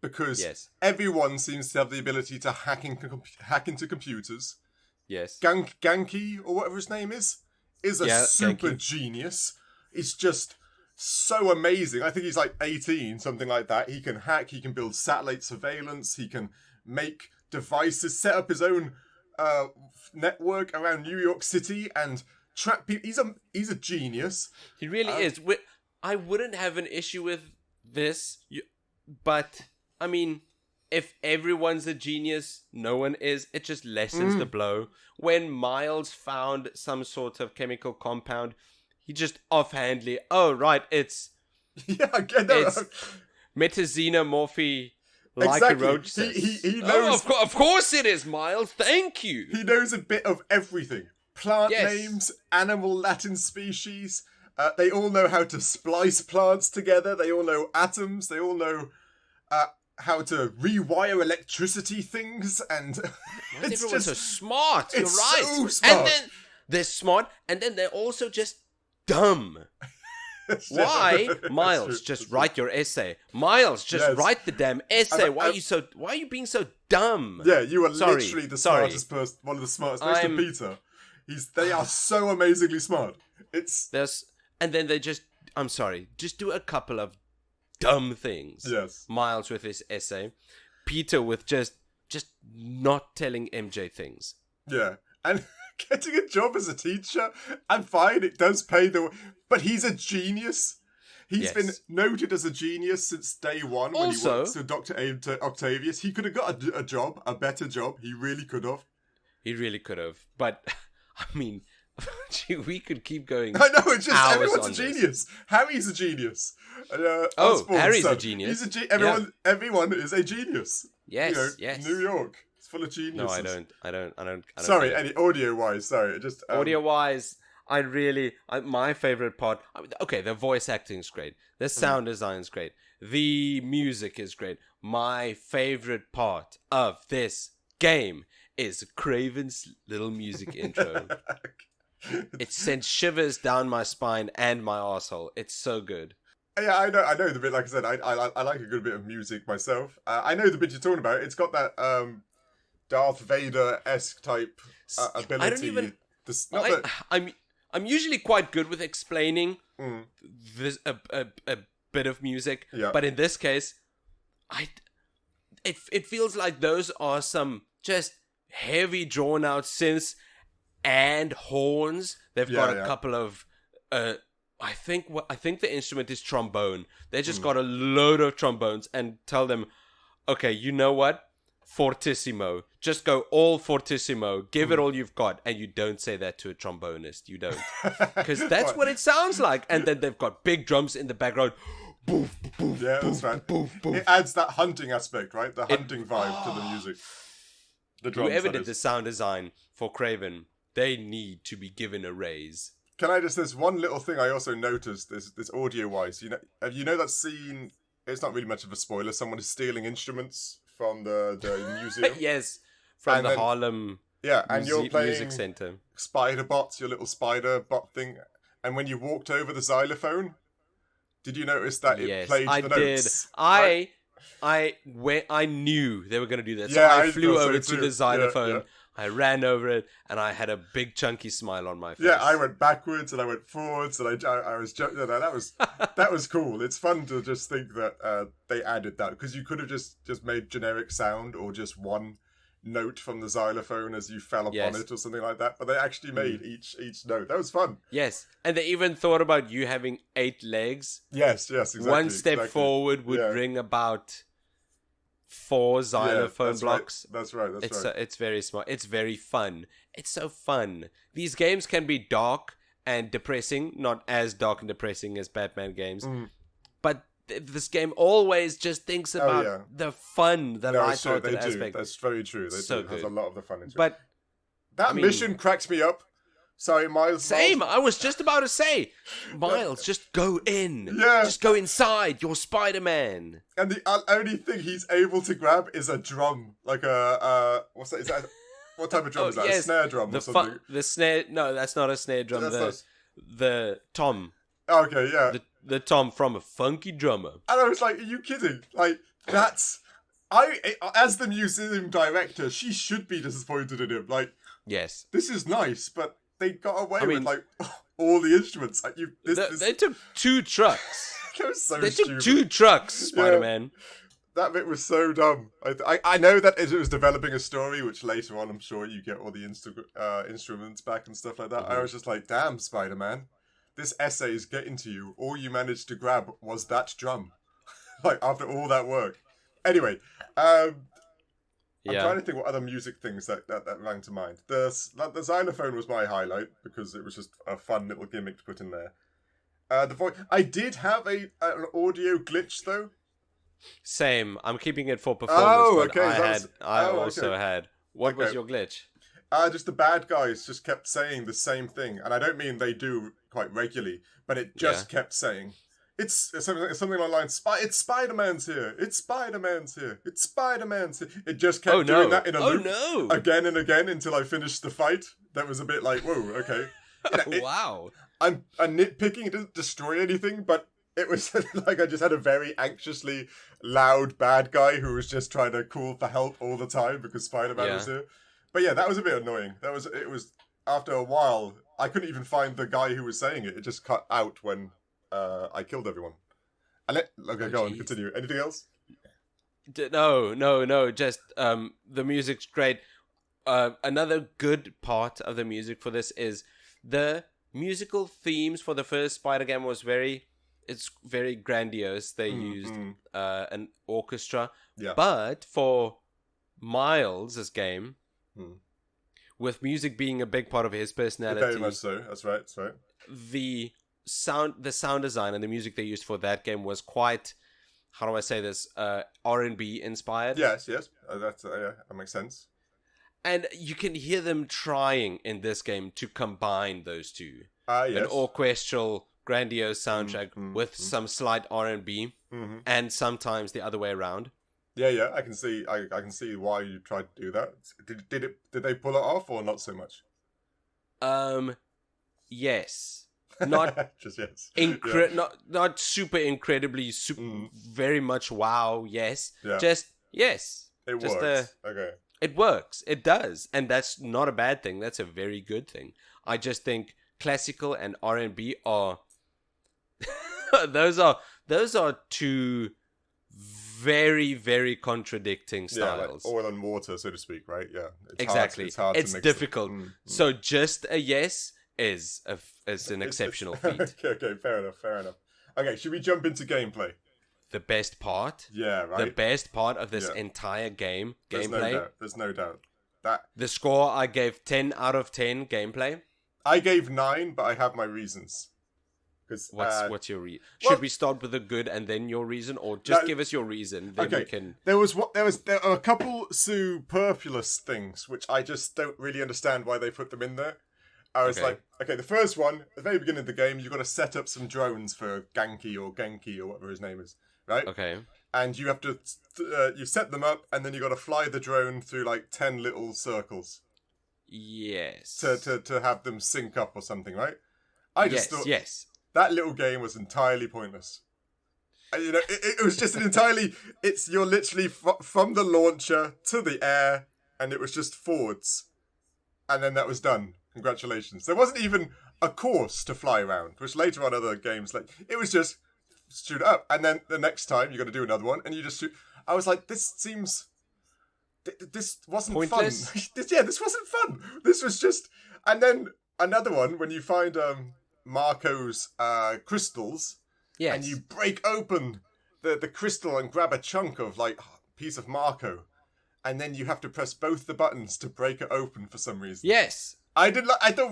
Because everyone seems to have the ability to hack into computers. Yes. Ganke, or whatever his name is a super genius. It's just so amazing. I think he's like 18, something like that. He can hack, he can build satellite surveillance, he can make devices, set up his own network around New York City and trap people. He's a genius. He really is. I wouldn't have an issue with this, but I mean, if everyone's a genius, no one is. It just lessens the blow. When Miles found some sort of chemical compound, he just offhandedly, oh right, it's it's metaxenomorphy. Like exactly. a roach says. He knows. Of course it is, Miles. Thank you. He knows a bit of everything. Plant names, animal Latin species. They all know how to splice plants together. They all know atoms. They all know how to rewire electricity things. And everyone's so smart. You're right. So smart. And then they're smart, and then they're also just dumb. Why, Miles? Just write your essay. Miles, just write the damn essay. Why are you being so dumb? Yeah, you are literally the smartest person. One of the smartest. Next to Peter, they are so amazingly smart. And then they just. I'm sorry. Just do a couple of dumb things. Yes. Miles with his essay, Peter with just not telling MJ things. Yeah, and getting a job as a teacher, and fine, it does pay but he's a genius. He's been noted as a genius since day one when he worked for Dr. Octavius. He could have got a job, a better job. He really could have. He really could have. But, I mean, we could keep going. I know, it's just everyone's a genius. Harry's a genius. Osborn's Harry's son. a genius. Everyone is a genius. Yes, yes. New York. It's full of geniuses. No, I don't. Sorry, audio-wise, sorry. Just audio-wise, my favorite part. Okay, the voice acting is great. The sound design is great. The music is great. My favorite part of this game is Kraven's little music intro. It sends shivers down my spine and my asshole. It's so good. Yeah, I know the bit. Like I said, I like a good bit of music myself. I know the bit you're talking about. It's got that Darth Vader-esque type ability. I don't even. I'm usually quite good with explaining this a bit of music, but in this case, it feels like those are some just heavy drawn out synths and horns. They've got a couple of I think the instrument is trombone. They just got a load of trombones and tell them, okay, you know what? Fortissimo. Just go all fortissimo. Give it all you've got. And you don't say that to a trombonist. You don't. Because that's what it sounds like. And then they've got big drums in the background. Boof, boof, yeah, boof, that's right. Boof, boof. It adds that hunting aspect, right? The hunting vibe to the music. The drums, whoever did the sound design for Kraven, they need to be given a raise. Can I just, there's one little thing I also noticed, this audio-wise. You know that scene, it's not really much of a spoiler, someone is stealing instruments from the museum. Yes, from the Harlem and you're playing music center. Spider bots, your little spider bot thing. And when you walked over the xylophone, did you notice that it played the notes? I knew they were going to do that. So I flew over to the xylophone. Yeah. I ran over it, and I had a big chunky smile on my face. Yeah, I went backwards and I went forwards, and I was joking. That was cool. It's fun to just think that they added that, because you could have just made generic sound or just one note from the xylophone as you fell upon it or something like that. But they actually made each note. That was fun. Yes, and they even thought about you having 8 legs. Yes, exactly. One step forward would ring about 4 xylophone blocks. Right. That's right. It's very smart. It's very fun. It's so fun. These games can be dark and depressing, not as dark and depressing as Batman games, but this game always just thinks about the fun, the lighthearted aspect. That's very true. They so do. It has a lot of the fun into it. But that mission cracked me up. Sorry, Miles. Same. I was just about to say, Miles, just go in. Yeah. Just go inside. You're Spider-Man. And the only thing he's able to grab is a drum, like what's that? Is that what type of drum is that? A snare drum or something? The snare? No, that's not a snare drum. The tom. Okay, yeah. The tom from a funky drummer. And I was like, are you kidding? Like, that's... as the museum director, she should be disappointed in him. Like, yes, this is nice, but they got away with, like, all the instruments. Like, they took 2 trucks. They were so They stupid. took 2 trucks, Spider-Man. That bit was so dumb. I know that it was developing a story, which later on I'm sure you get all the instruments back and stuff like that. I was just like, damn, Spider-Man, this essay is getting to you. All you managed to grab was that drum. Like, after all that work. Anyway, I'm trying to think what other music things that rang to mind. The xylophone was my highlight because it was just a fun little gimmick to put in there. The voice. I did have an audio glitch though. Same. I'm keeping it for performance. Oh, okay. I also had. What was your glitch? Just the bad guys just kept saying the same thing, and I don't mean they do quite regularly, but it just kept saying. It's something online. It's Spider-Man's here. It's Spider-Man's here. It's Spider-Man's here. It just kept doing that in a loop again and again until I finished the fight. That was a bit like, whoa, okay. Wow. I'm nitpicking. It doesn't destroy anything, but it was like I just had a very anxiously loud bad guy who was just trying to call for help all the time because Spider-Man was here. But yeah, that was a bit annoying. It was after a while, I couldn't even find the guy who was saying it. It just cut out when I killed everyone. Go on, continue. Anything else? No. Just the music's great. Another good part of the music for this is the musical themes for the first Spider game was very grandiose. They used an orchestra. Yeah. But for Miles' game, with music being a big part of his personality, very much so. That's right. The sound design and the music they used for that game was quite, how do I say this, R&B inspired. Yes, that makes sense. And you can hear them trying in this game to combine those two. Yes. An orchestral, grandiose soundtrack with some slight R&B, and sometimes the other way around. Yeah, I can see why you tried to do that. Did they pull it off or not so much? Yes. Not just yes. Not super incredibly very much wow, yes. Yeah. Just yes. It just works. Okay. It works. It does. And that's not a bad thing. That's a very good thing. I just think classical and R&B are those are two very, very contradicting styles. Yeah, like oil and water, so to speak, right? Yeah. Exactly. It's hard to mix difficult. So just a yes is an exceptional feat. Okay, fair enough. Okay, should we jump into gameplay? The best part? Yeah, right. The best part of this entire gameplay? There's no doubt. The score I gave 10 out of 10 gameplay? I gave 9, but I have my reasons. What's your reason? Should we start with the good and then your reason, or just give us your reason? Then we can. There are a couple superfluous things which I just don't really understand why they put them in there. I was like, okay, the first one at the very beginning of the game, you've got to set up some drones for Genki or whatever his name is, right? Okay. And you have to you set them up, and then you got to fly the drone through like 10 little circles. Yes. To have them sync up or something, right? I just thought that little game was entirely pointless. You know, it was just you're literally from the launcher to the air, and it was just forwards. And then that was done. Congratulations. There wasn't even a course to fly around, which later on other games, like, it was just shoot up. And then the next time you got to do another one, and you just shoot. I was like, this wasn't pointless? Fun. This wasn't fun. This was just... And then another one, when you find Marco's crystals, and you break open the crystal and grab a chunk of, like, piece of Marco, and then you have to press both the buttons to break it open for some reason. Yes. I thought,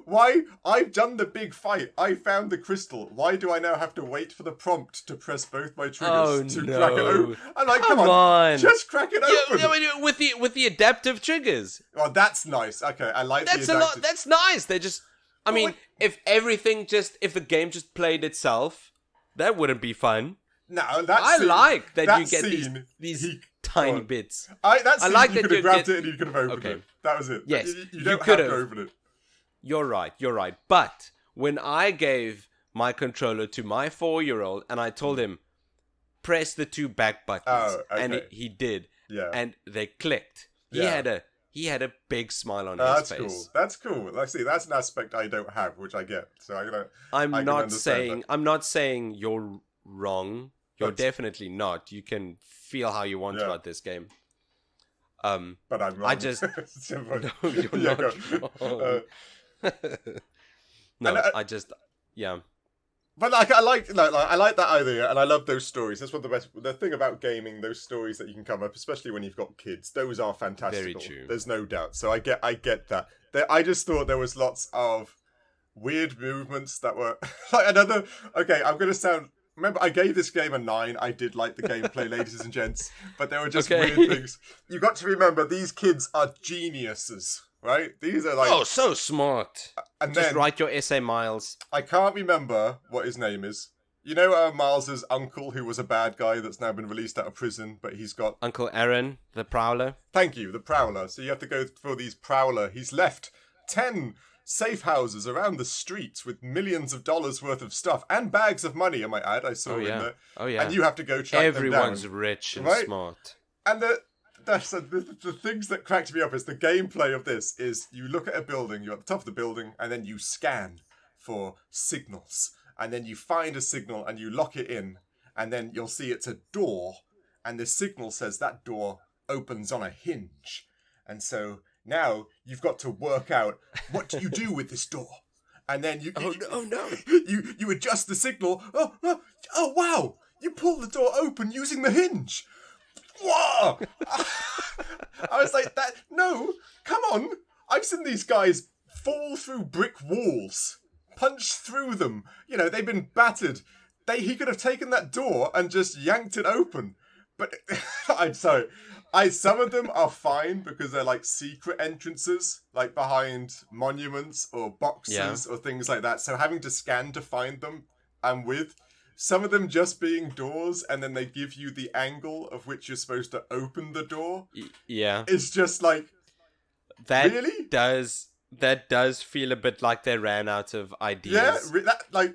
why? I've done the big fight. I found the crystal. Why do I now have to wait for the prompt to press both my triggers to crack it open? I'm like, come on, just crack it open. With the adaptive triggers. Oh, that's nice. Okay, I like that's the adaptive. That's nice. They just, if the game just played itself, that wouldn't be fun. No, I like that you get these tiny bits. I like that you could have grabbed it and you could have opened it. That was it. Yes, you don't have to open it. You're right. But when I gave my controller to my 4-year-old and I told him, press the 2 back buttons, and he did, and they clicked. Yeah. He had a big smile on his face. That's cool. Like, see, that's an aspect I don't have, which I get. So I'm not saying you're wrong You're definitely not. You can feel how you want about this game. But I'm wrong. I just no, you're Yeah, not wrong. No, I just But I like that idea, and I love those stories. That's one of the best. The thing about gaming, those stories that you can come up, especially when you've got kids, those are fantastical. Very true. There's no doubt. So I get that. I just thought there was lots of weird movements that were like another. Okay, I'm gonna sound. Remember, I gave this game a 9. I did like the gameplay, ladies and gents, but there were just weird things. You got to remember, these kids are geniuses, right? These are like so smart. And just then, write your essay, Miles. I can't remember what his name is. You know Miles's uncle, who was a bad guy that's now been released out of prison, but he's got... Uncle Aaron, the Prowler. Thank you, the Prowler. So you have to go for these Prowler. He's left 10 safe houses around the streets with millions of dollars worth of stuff and bags of money, I might add. I saw in there. Oh, yeah. And you have to go track Everyone's them down. rich and smart. And the things that cracked me up is the gameplay of this is you look at a building, you're at the top of the building, and then you scan for signals. And then you find a signal and you lock it in, and then you'll see it's a door, and the signal says that door opens on a hinge. And so now you've got to work out, what do you do with this door? And then you adjust the signal. Oh wow! You pull the door open using the hinge. Whoa! I was like, no, come on. I've seen these guys fall through brick walls, punch through them. You know, they've been battered. He could have taken that door and just yanked it open. But I'm sorry. Some of them are fine because they're like secret entrances, like behind monuments or boxes or things like that. So having to scan to find them, I'm with. Some of them just being doors, and then they give you the angle of which you're supposed to open the door. Yeah. It's just like, that really? That does feel a bit like they ran out of ideas. Yeah,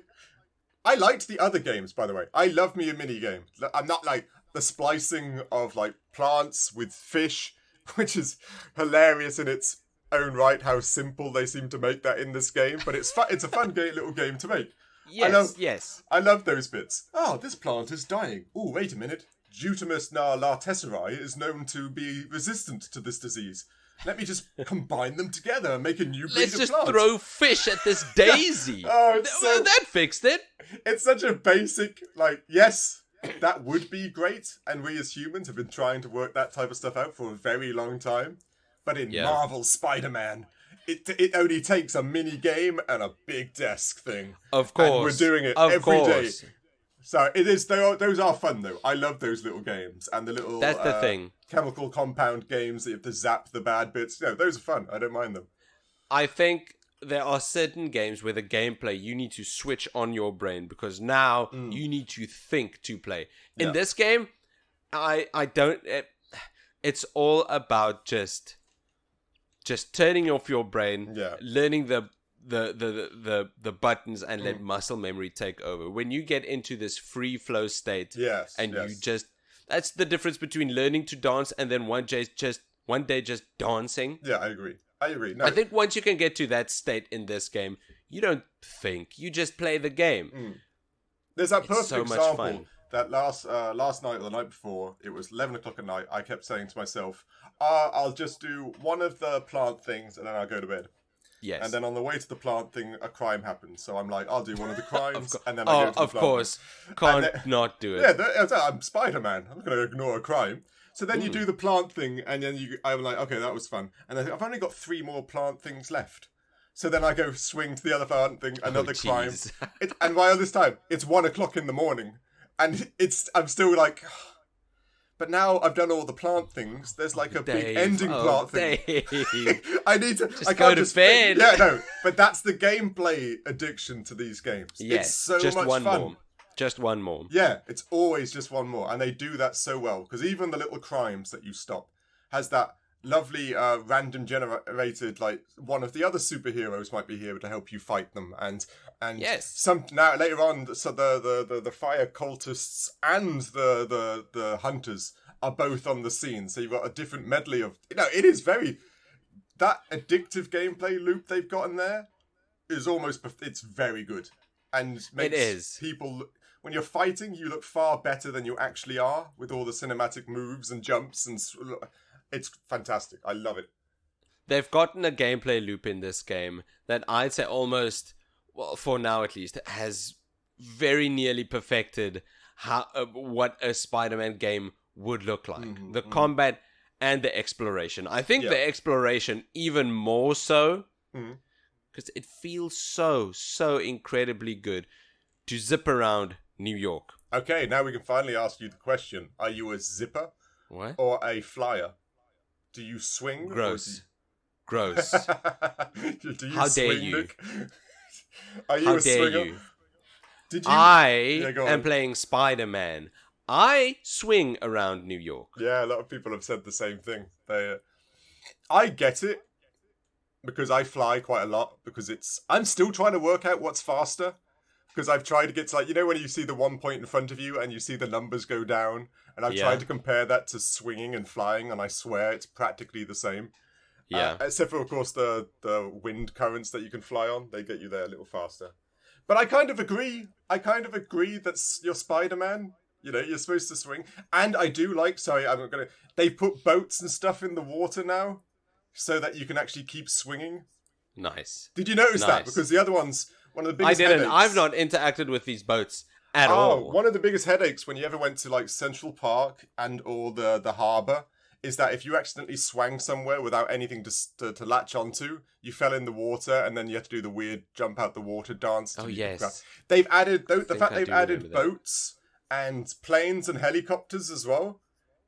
I liked the other games, by the way. I love me a mini game. I'm not like the splicing of like plants with fish, which is hilarious in its own right, how simple they seem to make that in this game. But it's a fun little game to make. Yes. I love those bits. Oh, this plant is dying. Oh, wait a minute. Jutamus na tesserae is known to be resistant to this disease. Let me just combine them together and make a new breed of plant. Let's just throw fish at this daisy. That fixed it. It's such a basic, yes, that would be great. And we as humans have been trying to work that type of stuff out for a very long time. But in Marvel Spider-Man, it only takes a mini game and a big desk thing. Of course. And we're doing it every day. So it is. Those are fun though. I love those little games and the little. That's the thing. Chemical compound games that you have to zap the bad bits. Those are fun. I don't mind them. I think there are certain games where the gameplay you need to switch on your brain because now you need to think to play. In this game, I don't. It's all about just turning off your brain, learning the buttons and let muscle memory take over. When you get into this free flow state, that's the difference between learning to dance and then one day just dancing. Yeah, I agree. No. I think once you can get to that state in this game, you don't think, you just play the game. There's that perfect so much example fun. that last night or the night before, it was 11 o'clock at night, I kept saying to myself, I'll just do one of the plant things and then I'll go to bed. Yes. And then on the way to the plant thing, a crime happens. So I'm like, I'll do one of the crimes and then I go to the of plant course. thing. Can't not do it. Yeah, I'm Spider-Man. I'm not going to ignore a crime. So then you do the plant thing and then I'm like, okay, that was fun. And then I've only got 3 more plant things left. So then I go swing to the other plant thing, another crime. And by this time, it's 1 o'clock in the morning. And I'm still like... But now I've done all the plant things. There's like a big ending plant thing. I need to... I go to bed. Yeah, no. But that's the gameplay addiction to these games. Yes, it's so just much one fun. more. Just one more. Yeah, it's always just one more. And they do that so well. Because even the little crimes that you stop has that lovely random generated, like, one of the other superheroes might be here to help you fight them. And yes. Now later on, so the fire cultists and the hunters are both on the scene. So you've got a different medley of... it is very... That addictive gameplay loop they've got in there is almost... It's very good. And makes people... when you're fighting, you look far better than you actually are with all the cinematic moves and jumps, and it's fantastic. I love it. They've gotten a gameplay loop in this game that I'd say almost, well, for now at least, has very nearly perfected how what a Spider-Man game would look like. The combat and the exploration. I think the exploration even more so, because it feels so incredibly good to zip around New York. Okay, now we can finally ask you the question. Are you a zipper or a flyer? Do you swing? Gross. Do you How swing, dare you? Nick? Are you How a dare swinger? you? Did you? I am playing Spider-Man. I swing around New York. Yeah, a lot of people have said the same thing. I get it because I fly quite a lot because I'm still trying to work out what's faster because I've tried to get to, like, you know, when you see the 1 point in front of you and you see the numbers go down, and I've tried to compare that to swinging and flying, and I swear it's practically the same. Yeah. Except for, of course, the wind currents that you can fly on. They get you there a little faster. But I kind of agree. That you're Spider-Man. You know, you're supposed to swing. And I do like, they put boats and stuff in the water now so that you can actually keep swinging. Nice. Did you notice that? Because the other ones, one of the biggest headaches... headaches... I've not interacted with these boats at all. One of the biggest headaches when you ever went to, like, Central Park or the harbour is that if you accidentally swang somewhere without anything to latch onto, you fell in the water, and then you have to do the weird jump out the water dance. Oh, yes. They've added... The fact they've added boats and planes and helicopters as well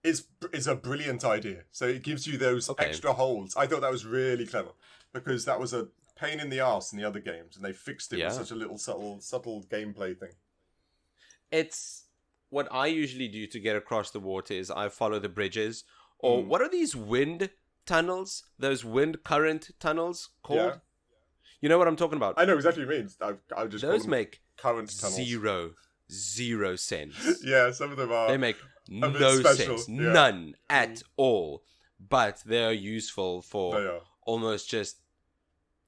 is a brilliant idea. So it gives you those extra holds. I thought that was really clever, because that was a pain in the arse in the other games, and they fixed it with such a little subtle gameplay thing. It's... What I usually do to get across the water is I follow the bridges... Or what are these wind tunnels? Those wind current tunnels called? Yeah. You know what I'm talking about? I know exactly what you mean. I just those make current tunnels. Zero sense. Yeah, some of them are. They make no sense, none at all. But they are useful for almost just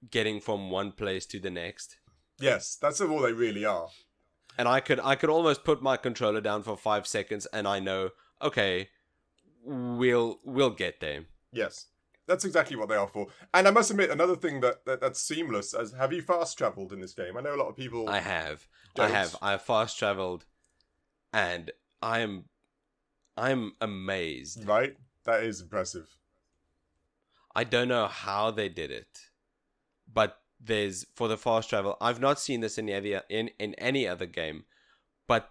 getting from one place to the next. Yes, that's all they really are. And I could almost put my controller down for 5 seconds, and I know, okay. We'll get there. Yes, that's exactly what they are for. And I must admit, another thing that's seamless. Have you fast traveled in this game? I know a lot of people. I have. Don't. I have fast traveled, and I'm amazed. Right, that is impressive. I don't know how they did it, but for the fast travel. I've not seen this in any other game, but.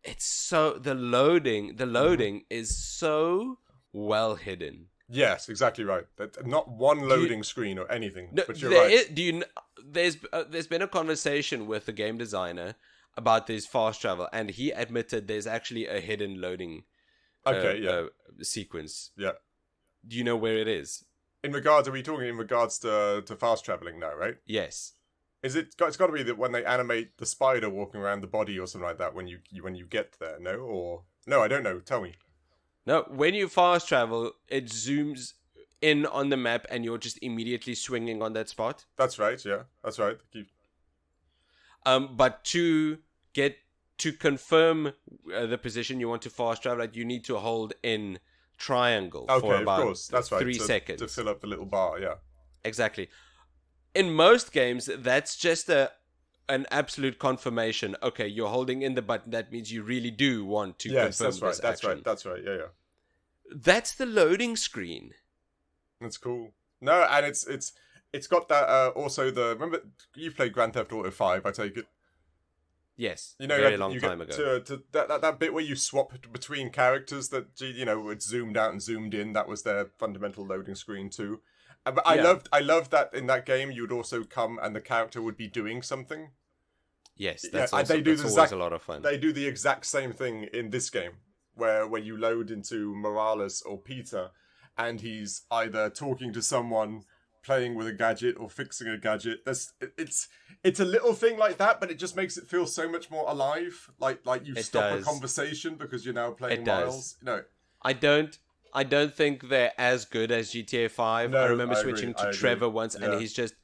It's so the loading is so well hidden. Yes, exactly right. Not one loading screen or anything. No, but you're right. There's been a conversation with the game designer about this fast travel, and he admitted there's actually a hidden loading. Sequence. Yeah. Do you know where it is? Are we talking in regards to fast traveling now? Right. Yes. It's got to be that when they animate the spider walking around the body or something like that when you get there, no, I don't know. Tell me. No, when you fast travel, it zooms in on the map and you're just immediately swinging on that spot. That's right. Yeah, that's right. But to confirm the position you want to fast travel at, you need to hold in triangle for about 3 seconds to fill up the little bar. Yeah, exactly. In most games, that's just an absolute confirmation. Okay, you're holding in the button. That means you really do want to confirm this action. That's right. Yeah. That's the loading screen. That's cool. No, and it's got that. Also, remember you played Grand Theft Auto 5? I take it. Yes, you know, very long time ago. To that bit where you swap between characters that it's zoomed out and zoomed in. That was their fundamental loading screen too. But I loved that in that game you would also come and the character would be doing something. Yes, that's always a lot of fun. They do the exact same thing in this game, where you load into Morales or Peter, and he's either talking to someone, playing with a gadget, or fixing a gadget. It's a little thing like that, but it just makes it feel so much more alive. Like you stop a conversation because you're now playing Miles. No, I don't think they're as good as GTA 5. No, I remember switching to Trevor once, and he's just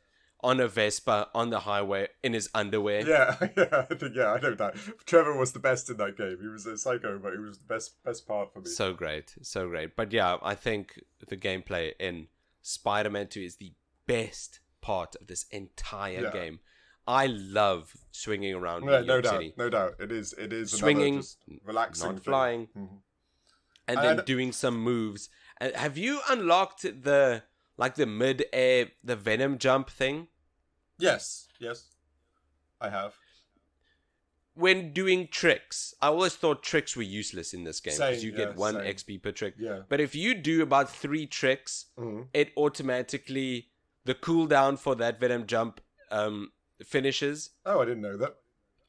on a Vespa on the highway in his underwear. Yeah, I know that. Trevor was the best in that game. He was a psycho, but he was the best part for me. So great. But yeah, I think the gameplay in Spider-Man 2 is the best part of this entire game. I love swinging around New York City. No doubt. It is swinging, just relaxing, not flying, and then doing some moves. And have you unlocked the mid-air, the Venom jump thing? Yes, I have. When doing tricks, I always thought tricks were useless in this game because you get 1 XP per trick. Yeah. But if you do about 3 tricks, it automatically, the cooldown for that Venom jump finishes. Oh, I didn't know that.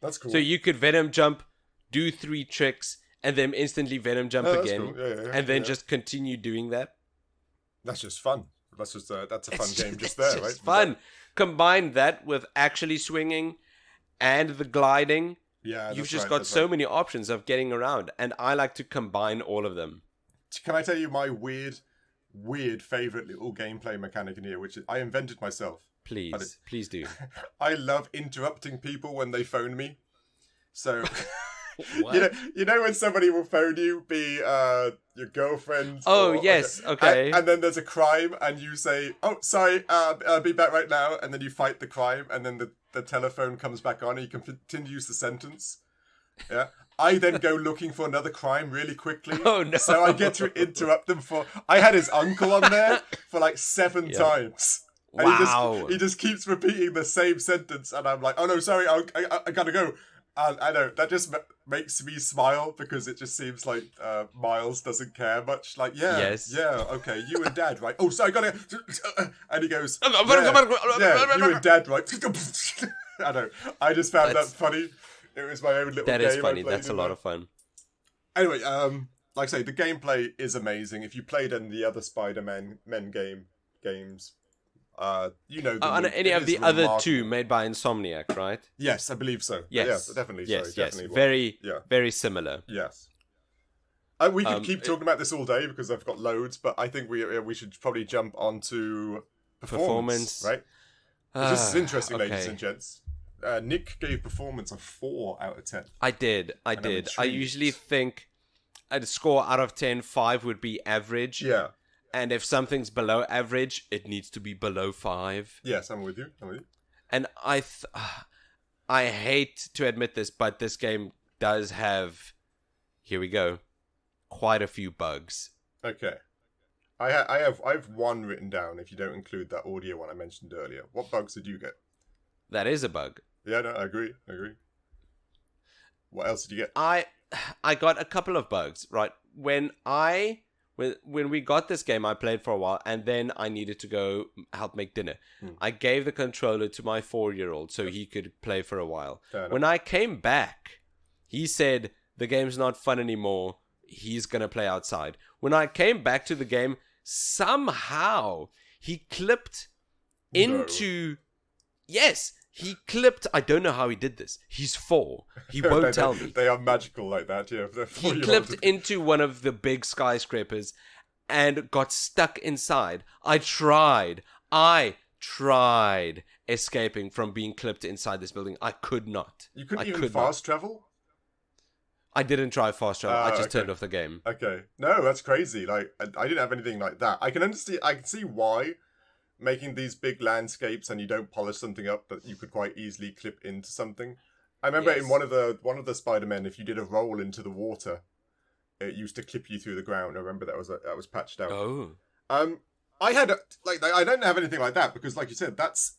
That's cool. So you could Venom jump, do 3 tricks, and then instantly Venom jump again, cool. and then just continue doing that. That's just fun. That's a fun game just there, right? Fun. Combine that with actually swinging and the gliding. Yeah, you've just got so many options of getting around, and I like to combine all of them. Can I tell you my weird favorite little gameplay mechanic in here, which I invented myself? Please do. I love interrupting people when they phone me. So, what? you know when somebody will phone you, be your girlfriend. Oh, yes, okay. And then there's a crime, and you say, "Oh, sorry, I'll be back right now," and then you fight the crime, and then the telephone comes back on, and you can continue the sentence. Yeah. I then go looking for another crime really quickly. Oh, no. So I get to interrupt them I had his uncle on there for like 7 times. And wow. He just keeps repeating the same sentence, and I'm like, "Oh no, sorry, I gotta go." And I know that just makes me smile because it just seems like Miles doesn't care much. Like, okay, you and Dad, right? Oh, sorry, gotta. And he goes, yeah, you and Dad, right? I know. I just found that funny. It was my own little game. That is funny. That's a lot of fun. Anyway, like I say, the gameplay is amazing. If you played any of the other Spider-Man games. On any of the other 2 made by Insomniac, right? Yes, I believe so. Yes, definitely. Yes, sorry, definitely. Very similar. Yes. We could keep talking about this all day because I've got loads, but I think we should probably jump onto performance. Right? This is interesting, ladies and gents. Nick gave performance a 4 out of 10. I did. I usually think a score out of 10, 5 would be average. Yeah. And if something's below average, it needs to be below 5. Yes, I'm with you. And I hate to admit this, but this game does have, here we go, quite a few bugs. Okay. I have 1 written down if you don't include that audio one I mentioned earlier. What bugs did you get? That is a bug. Yeah, no, I agree. What else did you get? I got a couple of bugs, right? When we got this game, I played for a while, and then I needed to go help make dinner. I gave the controller to my 4-year-old so he could play for a while. When I came back, he said, the game's not fun anymore. He's going to play outside. When I came back to the game, somehow he clipped into... Yes, he clipped... I don't know how he did this. He's 4. He won't tell me. They are magical like that, yeah. He clipped into one of the big skyscrapers and got stuck inside. I tried escaping from being clipped inside this building. I could not. You couldn't even fast travel? I didn't try fast travel. I just turned off the game. Okay. No, that's crazy. Like, I didn't have anything like that. I can see why... making these big landscapes and you don't polish something up that you could quite easily clip into something. I remember in one of the Spider-Men, if you did a roll into the water, it used to clip you through the ground. I remember that was patched out. Oh. I had I don't have anything like that because, like you said, that's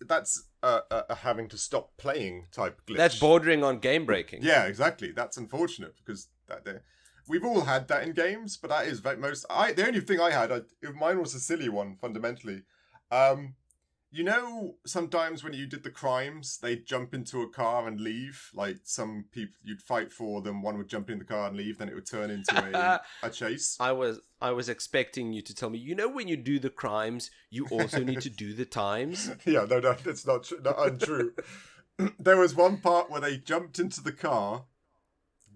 a having to stop playing type glitch. That's bordering on game breaking. Yeah, exactly. That's unfortunate because we've all had that in games, but that is the only thing I had. Mine was a silly one fundamentally. Sometimes when you did the crimes, they'd jump into a car and leave. Like some people, you'd fight for them. One would jump in the car and leave. Then it would turn into a chase. I was expecting you to tell me. When you do the crimes, you also need to do the times. Yeah, no, it's not untrue. There was one part where they jumped into the car,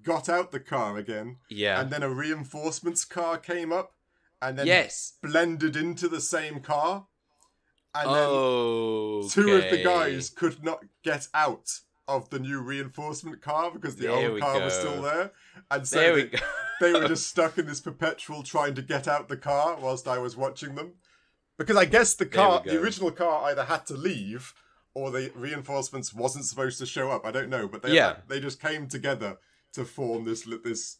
got out the car again, and then a reinforcements car came up, and then blended into the same car. And then two of the guys could not get out of the new reinforcement car because the old car was still there. And so they were just stuck in this perpetual trying to get out the car whilst I was watching them. Because I guess the original car either had to leave or the reinforcements wasn't supposed to show up. I don't know, but they just came together to form this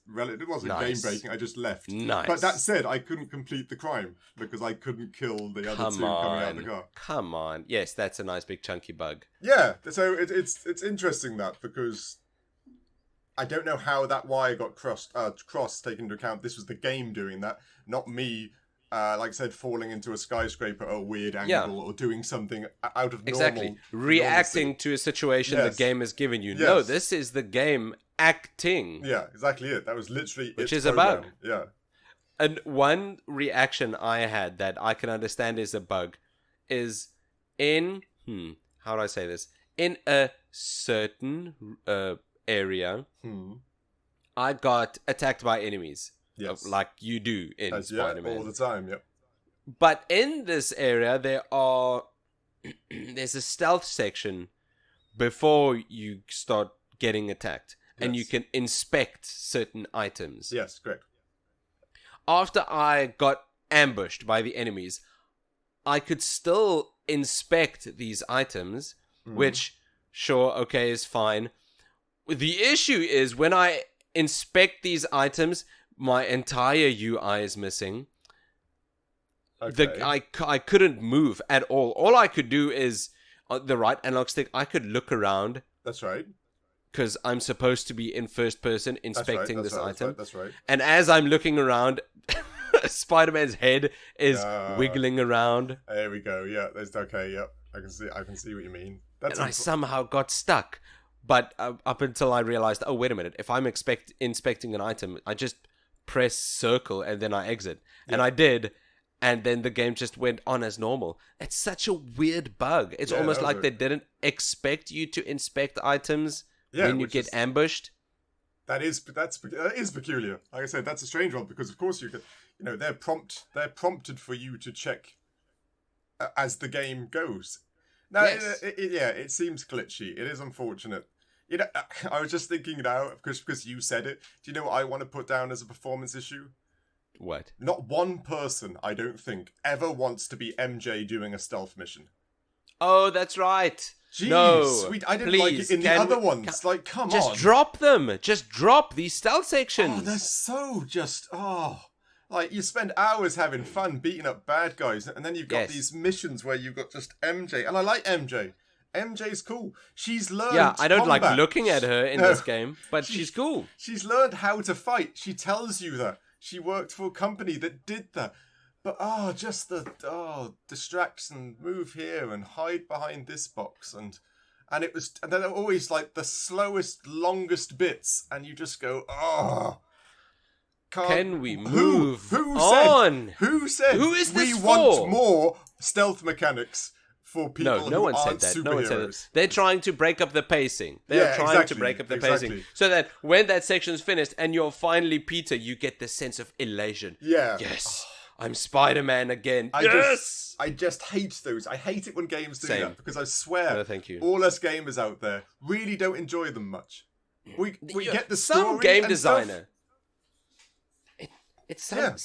relative. It wasn't game breaking. I just left. Nice. But that said, I couldn't complete the crime because I couldn't kill the other two coming out of the car. Come on. Yes, that's a nice big chunky bug. Yeah. So it's interesting that because I don't know how that wire got crossed, taking into account this was the game doing that, not me. Like I said, falling into a skyscraper at a weird angle or doing something out of normal. Exactly. Reacting to a situation the game has given you. Yes. No, this is the game acting. Yeah, exactly it. That was literally Which is program. A bug. Yeah. And one reaction I had that I can understand is a bug is in, how do I say this? In a certain area, I got attacked by enemies. Yes. Like you do in Spider-Man. All the time, yep. But in this area, there's a stealth section before you start getting attacked. Yes. And you can inspect certain items. Yes, correct. After I got ambushed by the enemies, I could still inspect these items, which, sure, okay, is fine. The issue is when I inspect these items, my entire UI is missing. Okay. I couldn't move at all. All I could do is the right analog stick. I could look around. That's right. Because I'm supposed to be in first person inspecting this item. That's right. And as I'm looking around, Spider-Man's head is wiggling around. There we go. Yeah, that's okay. Yep, I can see what you mean. I somehow got stuck. But up until I realized, oh wait a minute, if I'm inspecting an item, I just press circle and then I exit. Yeah. And I did, and then the game just went on as normal. It's such a weird bug. It's almost like they didn't expect you to inspect items when you get ambushed. That is peculiar. Like I said, that's a strange one because of course they're prompted for you to check as the game goes. Now, it seems glitchy. It is unfortunate. I was just thinking now, because you said it, do you know what I want to put down as a performance issue? What? Not one person, I don't think, ever wants to be MJ doing a stealth mission. Oh, that's right. Jeez, no, sweet. I didn't like it in the other ones. Just come on. Just drop them. Just drop these stealth sections. Oh, they're so like, you spend hours having fun beating up bad guys, and then you've got these missions where you've got just MJ. And I like MJ. MJ's cool. She's learned I don't like looking at her in this game, but she's cool. She's learned how to fight. She tells you that. She worked for a company that did that. But, just the distraction, move here and hide behind this box. And they're always like the slowest, longest bits. And you just go, Can we move on? Who said Who is this we want more stealth mechanics for people no one who aren't said that. superheroes? No one said that. They're trying to break up the pacing. They're trying to break up the pacing. So that when that section's finished and you're finally Peter, you get this sense of elation. Yeah. Yes. I'm Spider-Man again. I just hate those. I hate it when games do that because I swear all us gamers out there really don't enjoy them much. We get the story some game and designer. Stuff.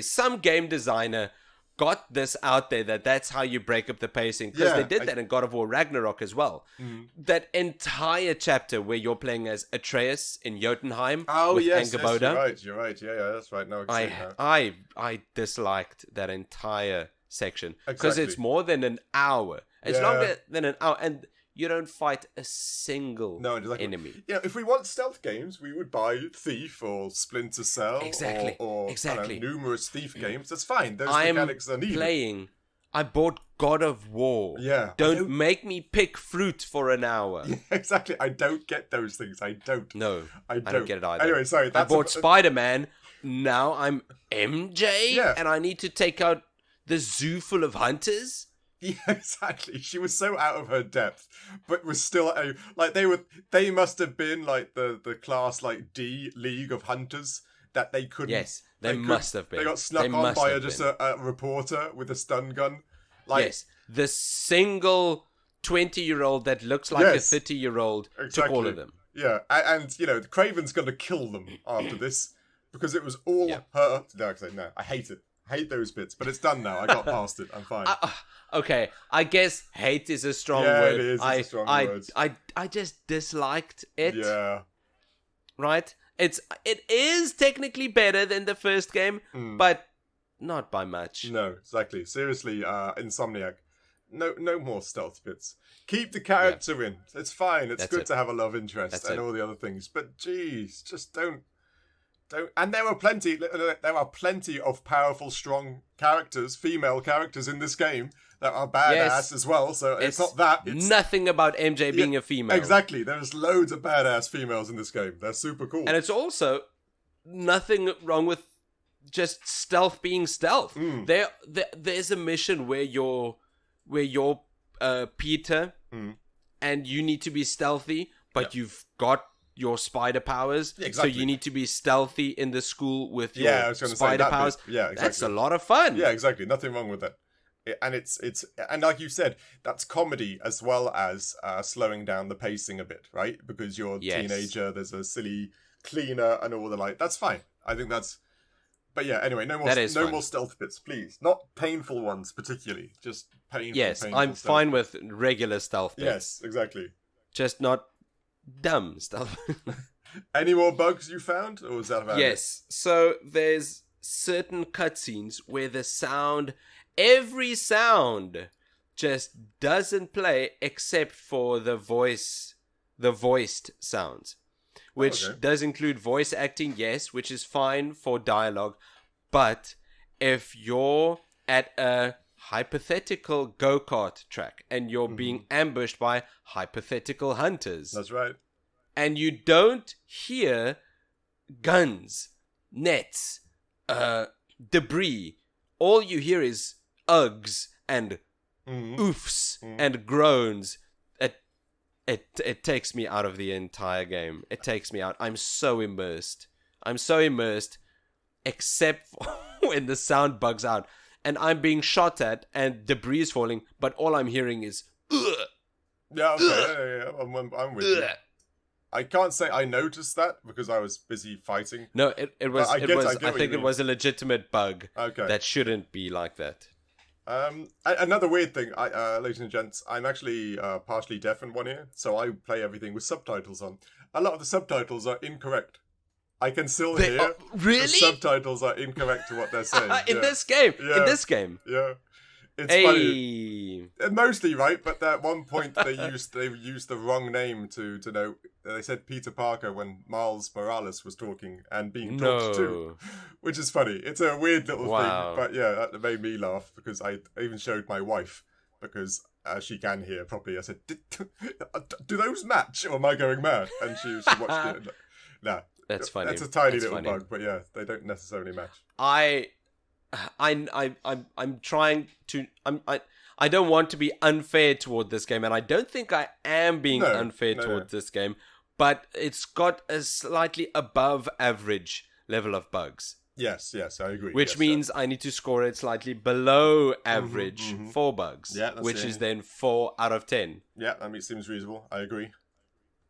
Some game designer got this out there that's how you break up the pacing because they did that in God of War Ragnarok as well. That entire chapter where you're playing as Atreus in Jotunheim with Angerboda. You're right. Yeah, that's right. No, I disliked that entire section because it's more than an hour. It's longer than an hour, and you don't fight a single enemy. If we want stealth games, we would buy Thief or Splinter Cell or numerous Thief games. That's fine. Those mechanics are needed. I bought God of War. Yeah. Don't make me pick fruit for an hour. Yeah, exactly. I don't get those things. I don't. No, I don't get it either. Anyway, sorry. I bought Spider-Man. Now I'm MJ and I need to take out the zoo full of hunters. Yeah, exactly. She was so out of her depth, but was still they must have been like the class like D League of Hunters that they couldn't. Yes, they must have been. They got snuck on by a reporter with a stun gun, Like, yes, the single 20-year-old that looks like a 30-year-old took all of them. Yeah, and Kraven's going to kill them after this because it was all her. No, I hate it. I hate those bits, but it's done now. I got past it. I'm fine. Okay, I guess hate is a strong word. It is. It's a strong word. I just disliked it. Yeah. Right? It is technically better than the first game, but not by much. No, exactly. Seriously, Insomniac. No more stealth bits. Keep the character in. It's fine. It's good to have a love interest and all the other things. But geez, just don't. And there are plenty of powerful, strong characters, female characters in this game that are badass as well. So it's not that. It's nothing about MJ being a female. Exactly. There's loads of badass females in this game. They're super cool. And it's also nothing wrong with just stealth being stealth. There's a mission where you're Peter and you need to be stealthy, but you've got your spider powers, so you need to be stealthy in the school with your spider powers. Yeah, exactly. That's a lot of fun. Yeah, exactly. Nothing wrong with that. And it's and like you said, that's comedy as well as slowing down the pacing a bit, right? Because you're a teenager, there's a silly cleaner and all the like. That's fine. I think that's. But yeah, anyway, no more stealth bits, please. Not painful ones, particularly. Just painful. Yes, I'm fine with regular stealth bits. Yes, exactly. Just not dumb stuff. Any more bugs you found, or was that about it? Yes. So there's certain cutscenes where every sound just doesn't play except for the voiced sounds, which does include voice acting, yes, which is fine for dialogue. But if you're at a hypothetical go-kart track and you're being ambushed by hypothetical hunters. That's right. And you don't hear guns, nets, debris. All you hear is ughs and oofs and groans. It takes me out of the entire game. It takes me out. I'm so immersed, except for when the sound bugs out. And I'm being shot at and debris is falling, but all I'm hearing is ugh. Yeah, okay. Yeah. I'm with you. I can't say I noticed that because I was busy fighting. No, it was. I think it was a legitimate bug. Okay. That shouldn't be like that. Another weird thing, ladies and gents, I'm actually partially deaf in one ear, so I play everything with subtitles on. A lot of the subtitles are incorrect. I can still hear really? The subtitles are incorrect to what they're saying. In this game? Yeah. In this game? Yeah. It's funny. Mostly right, but at one point they used the wrong name to know. They said Peter Parker when Miles Morales was talking and being talked to, which is funny. It's a weird little thing, but yeah, that made me laugh because I even showed my wife because she can hear properly. I said, "Do those match, or am I going mad?" And she watched it. Nah, that's funny. That's a tiny little bug, but yeah, they don't necessarily match. I'm trying to. I don't want to be unfair toward this game, and I don't think I am being unfair toward this game. But it's got a slightly above average level of bugs. Yes, I agree. Which means I need to score it slightly below average for bugs. Yeah, which is then 4 out of 10. Yeah, that seems reasonable. I agree.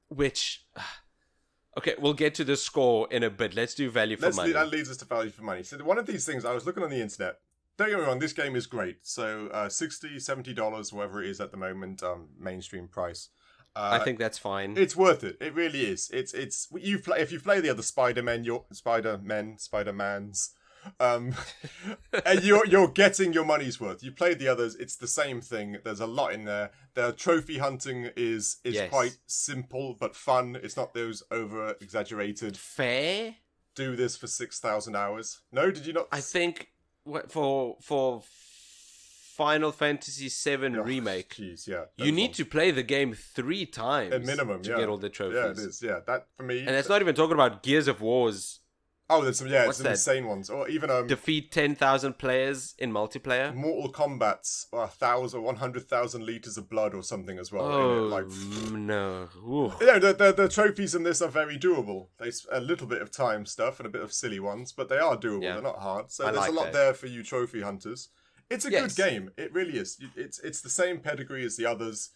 Which. Okay, we'll get to the score in a bit. Let's do value for money. That leads us to value for money. So one of these things, I was looking on the internet. Don't get me wrong, this game is great. So $60, $70, whatever it is at the moment, mainstream price. I think that's fine. It's worth it. It really is. It's if you play the other Spider-Mans, and you're getting your money's worth. You played the others, it's the same thing. There's a lot in there. The trophy hunting is quite simple but fun. It's not those over exaggerated. Fair. Do this for 6,000 hours. No, did you not? I think for Final Fantasy VII Remake, you need to play the game 3 times at minimum to get all the trophies. Yeah, it is. Yeah, that for me. And it's not even talking about Gears of War's. Oh, there's some insane ones, or even defeat 10,000 players in multiplayer. Mortal Kombat's 100,000 liters of blood or something as well. Oh no! Ooh. Yeah, the trophies in this are very doable. There's a little bit of time stuff and a bit of silly ones, but they are doable. They're not hard. So there's a lot there for you trophy hunters. It's a good game. It really is. It's the same pedigree as the others.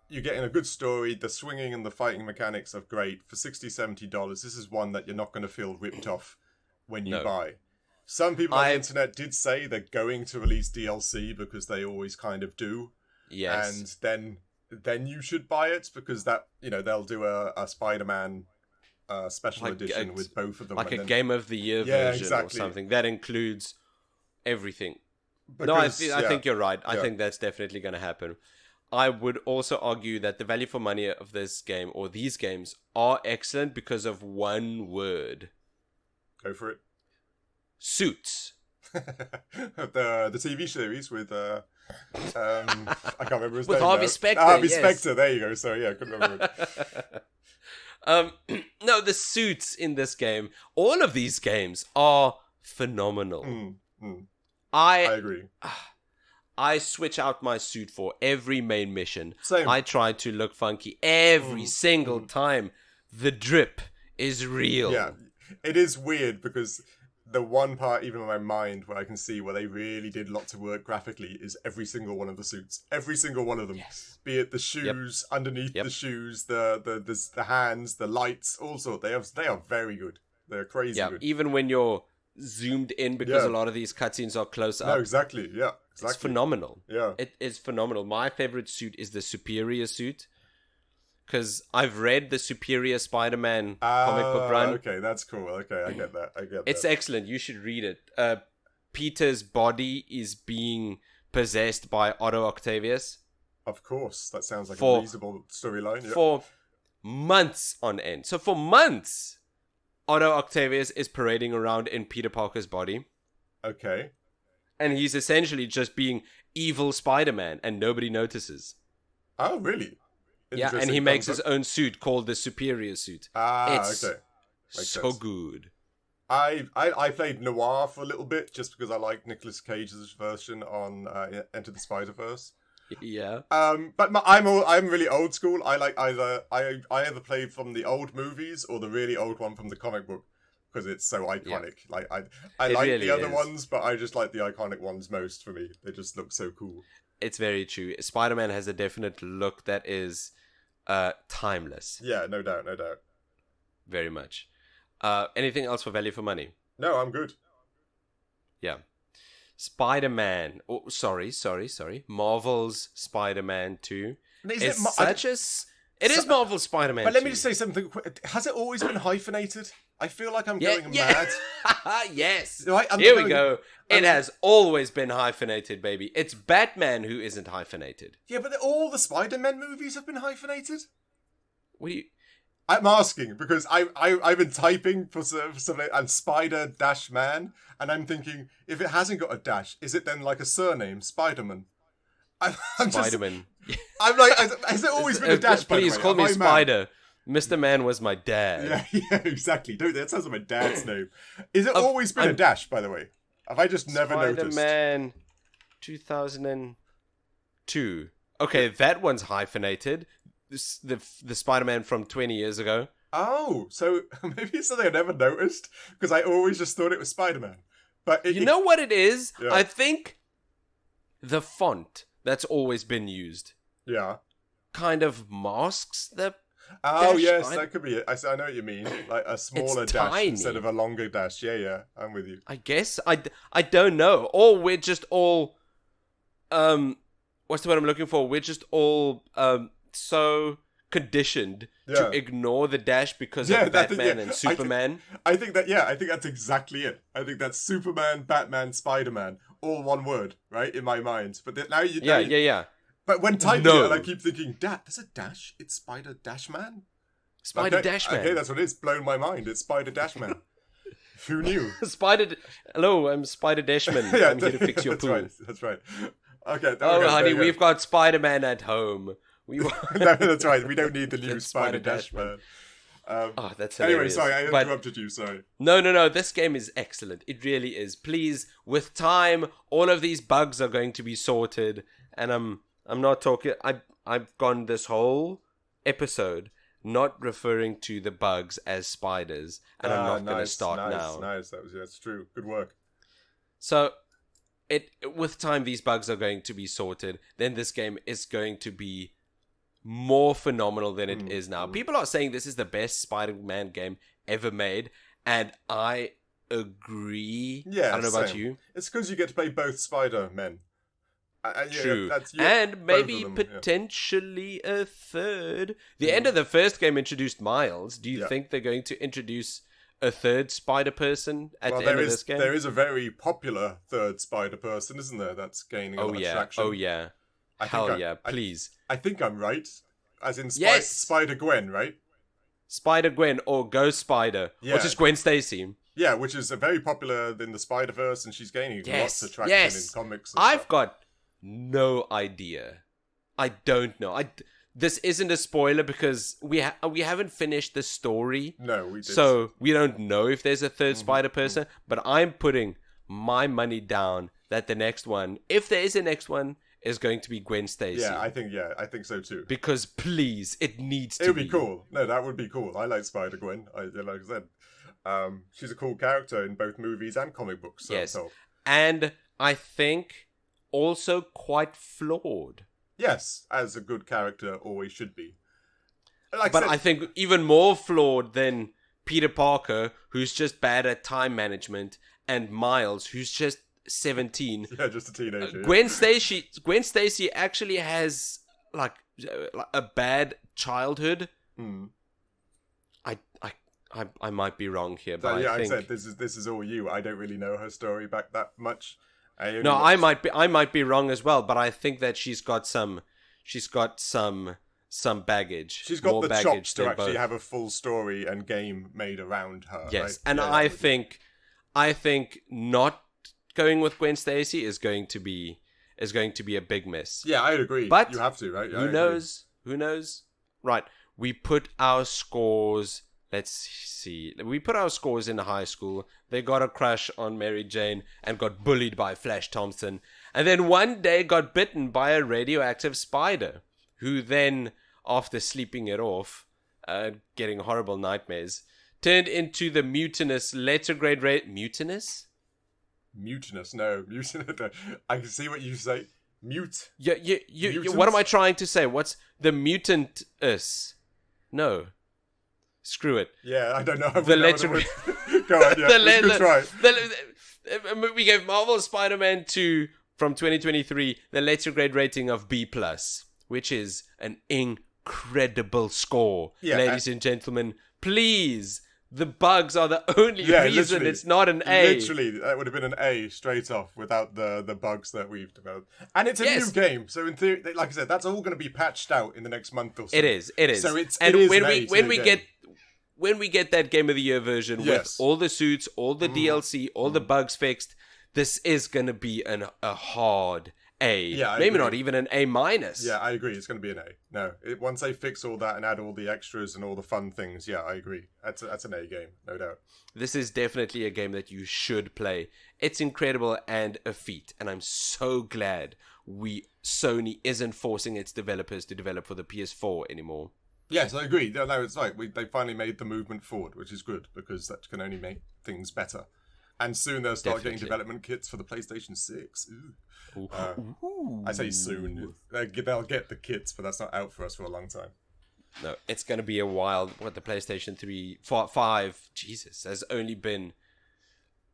You're getting a good story. The swinging and the fighting mechanics are great. For $60-$70, this is one that you're not going to feel ripped off when you buy. Some people on the internet did say they're going to release DLC because they always kind of do. Yes. And then you should buy it because that, they'll do a Spider-Man special edition with both of them. Like a Game of the Year version or something. That includes everything. Because, I think you're right. I think that's definitely going to happen. I would also argue that the value for money of this game, or these games, are excellent because of one word. Go for it. Suits. the TV series with I can't remember his name. With Harvey Specter. Harvey Specter. There you go. Sorry, I couldn't remember it. No, the suits in this game, all of these games are phenomenal. I agree. I switch out my suit for every main mission. Same. I try to look funky every single time. The drip is real. Yeah, it is weird because the one part, even in my mind, where I can see where they really did lots of work graphically is every single one of the suits. Every single one of them. Yes. Be it the shoes, underneath the shoes, the hands, the lights, all sorts. They are very good. They're crazy good. Even when you're zoomed in, because a lot of these cutscenes are close up. No, exactly. Yeah, exactly. It's phenomenal. Yeah. It is phenomenal. My favorite suit is the Superior suit. Because I've read the Superior Spider-Man comic book run. Okay, that's cool. Okay, I get that. It's excellent. You should read it. Peter's body is being possessed by Otto Octavius. Of course. That sounds like a reasonable storyline. Yeah. For months on end. So for months, Otto Octavius is parading around in Peter Parker's body. Okay. And he's essentially just being evil Spider-Man, and nobody notices. Oh, really? Yeah, and he makes his own suit called the Superior suit. It's okay. Makes so sense. good. I played Noir for a little bit just because I like Nicolas Cage's version on Enter the Spider-Verse. Yeah. But I'm really old school. I like I either play from the old movies or the really old one from the comic book because it's so iconic. Yeah. Like I like really the other ones, but I just like the iconic ones most for me. They just look so cool. It's very true. Spider-Man has a definite look that is timeless. Yeah, no doubt. Very much. Anything else for value for money? No, I'm good. Yeah. Spider-Man. Oh, sorry. Marvel's Spider-Man 2. It is Marvel's Spider-Man 2. But let me just say something quick. Has it always been hyphenated? I feel like I'm going mad. Yes. Right, Here we go. It has always been hyphenated, baby. It's Batman who isn't hyphenated. Yeah, but all the Spider-Man movies have been hyphenated. I'm asking because I've been typing for something and Spider-Man, and I'm thinking if it hasn't got a dash, is it then like a surname, Spider-Man? Spider-Man. I'm like, has it always been a dash? Please call me Spider. Mr. Man was my dad. Yeah, exactly. That sounds like my dad's name. Is it always been a dash, by the way? Have I just never noticed? Spider-Man 2002. Okay, that one's hyphenated. The Spider-Man from 20 years ago. Oh, so maybe it's something I never noticed because I always just thought it was Spider-Man. But you know what it is? Yeah. I think the font that's always been used. Yeah. Kind of masks the. Oh dash. yes, that could be it. I know what you mean. Like a smaller dash tiny. Instead of a longer dash. Yeah, I'm with you. I guess I don't know. Or we're just all what's the word I'm looking for? We're just all so conditioned to ignore the dash because of Batman and Superman. I think that's exactly it. I think that's Superman, Batman, Spider-Man, all one word, right? In my mind. But now you Yeah. But when typing it, I keep thinking, there's a dash. It's Spider-Dash-Man? Spider-Dash-Man. Okay, that's what it is. Blown my mind. It's Spider-Dash-Man. Who knew? Hello, I'm Spider-Dashman. I'm here to fix your pool. That's right. Okay. Honey, we've got Spider-Man at home. No, that's right. We don't need the new Spider-Dash-Man. That's hilarious. Anyway, sorry, I interrupted you. Sorry. No. This game is excellent. It really is. Please, with time, all of these bugs are going to be sorted, and I'm not talking. I've gone this whole episode not referring to the bugs as spiders, and I'm not going to start now. Nice. That's true. Good work. So, with time, these bugs are going to be sorted. Then this game is going to be more phenomenal than it is now. People are saying this is the best Spider-Man game ever made, and I agree. Yeah, I don't know about same. you. It's because you get to play both Spider-Men. True. Yeah, and maybe them, potentially a third. The end of the first game introduced Miles. Do you think they're going to introduce a third Spider-Person at the end of this game? There is a very popular third Spider-Person, isn't there? That's gaining a lot of traction. Oh, yeah. Hell yeah, please. I think I'm right. As in Yes! Spider-Gwen, right? Spider-Gwen or Ghost Spider. Yeah. Or just Gwen Stacy. Yeah, which is very popular in the Spider-Verse, and she's gaining lots of traction in comics. And I've stuff. got no idea. I don't know. This isn't a spoiler because we haven't finished the story. No, we did. So we don't know if there's a third Spider-Person, but I'm putting my money down that the next one, if there is a next one, is going to be Gwen Stacy. Yeah, I think so too. Because please, it needs to It would be cool. No, that would be cool. I like Spider-Gwen. Like I said, she's a cool character in both movies and comic books. So yes, and I think also quite flawed. Yes, as a good character always should be. I think even more flawed than Peter Parker, who's just bad at time management, and Miles, who's just 17. Yeah, just a teenager. Gwen Stacy actually has like a bad childhood. I might be wrong here, but I think... I said this is all you. I don't really know her story back that much. I might be wrong as well, but I think that she's got some baggage. She's got more the baggage chops to actually both. have a full story and game made around her. Yes, right? and I think not going with Gwen Stacy is going to be a big miss. Yeah, I'd agree. But you have to, right? Who knows? Right, we put our scores. Let's see. We put our scores in high school. They got a crush on Mary Jane and got bullied by Flash Thompson. And then one day got bitten by a radioactive spider, who then, after sleeping it off, getting horrible nightmares, turned into the mutinous Mutinous? Mutinous, no. Mutinous. I can see what you say. Mute. Yeah, what am I trying to say? What's the mutant-us? No. Screw it. Yeah, I don't know. The letter. Go on, yeah. Good try. We gave Marvel Spider-Man 2 from 2023 the letter grade rating of B+, which is an incredible score. Yeah, ladies and gentlemen, please. The bugs are the only reason it's not an A. Literally, that would have been an A straight off without the bugs that we've developed. And it's a new game, so in theory, like I said, that's all going to be patched out in the next month or so. It is. So when we get that Game of the Year version with all the suits, all the DLC, all the bugs fixed, this is going to be a hard A. Yeah, maybe not even an A-. Yeah, I agree. It's going to be an A. No, once they fix all that and add all the extras and all the fun things, yeah, I agree. That's an A game, no doubt. This is definitely a game that you should play. It's incredible and a feat, and I'm so glad Sony isn't forcing its developers to develop for the PS4 anymore. Yes, I agree. No, it's right. They finally made the movement forward, which is good, because that can only make things better. And soon they'll start getting development kits for the PlayStation 6. I say soon. They'll get the kits, but that's not out for us for a long time. No, it's going to be a while. The PlayStation 5, Jesus, has only been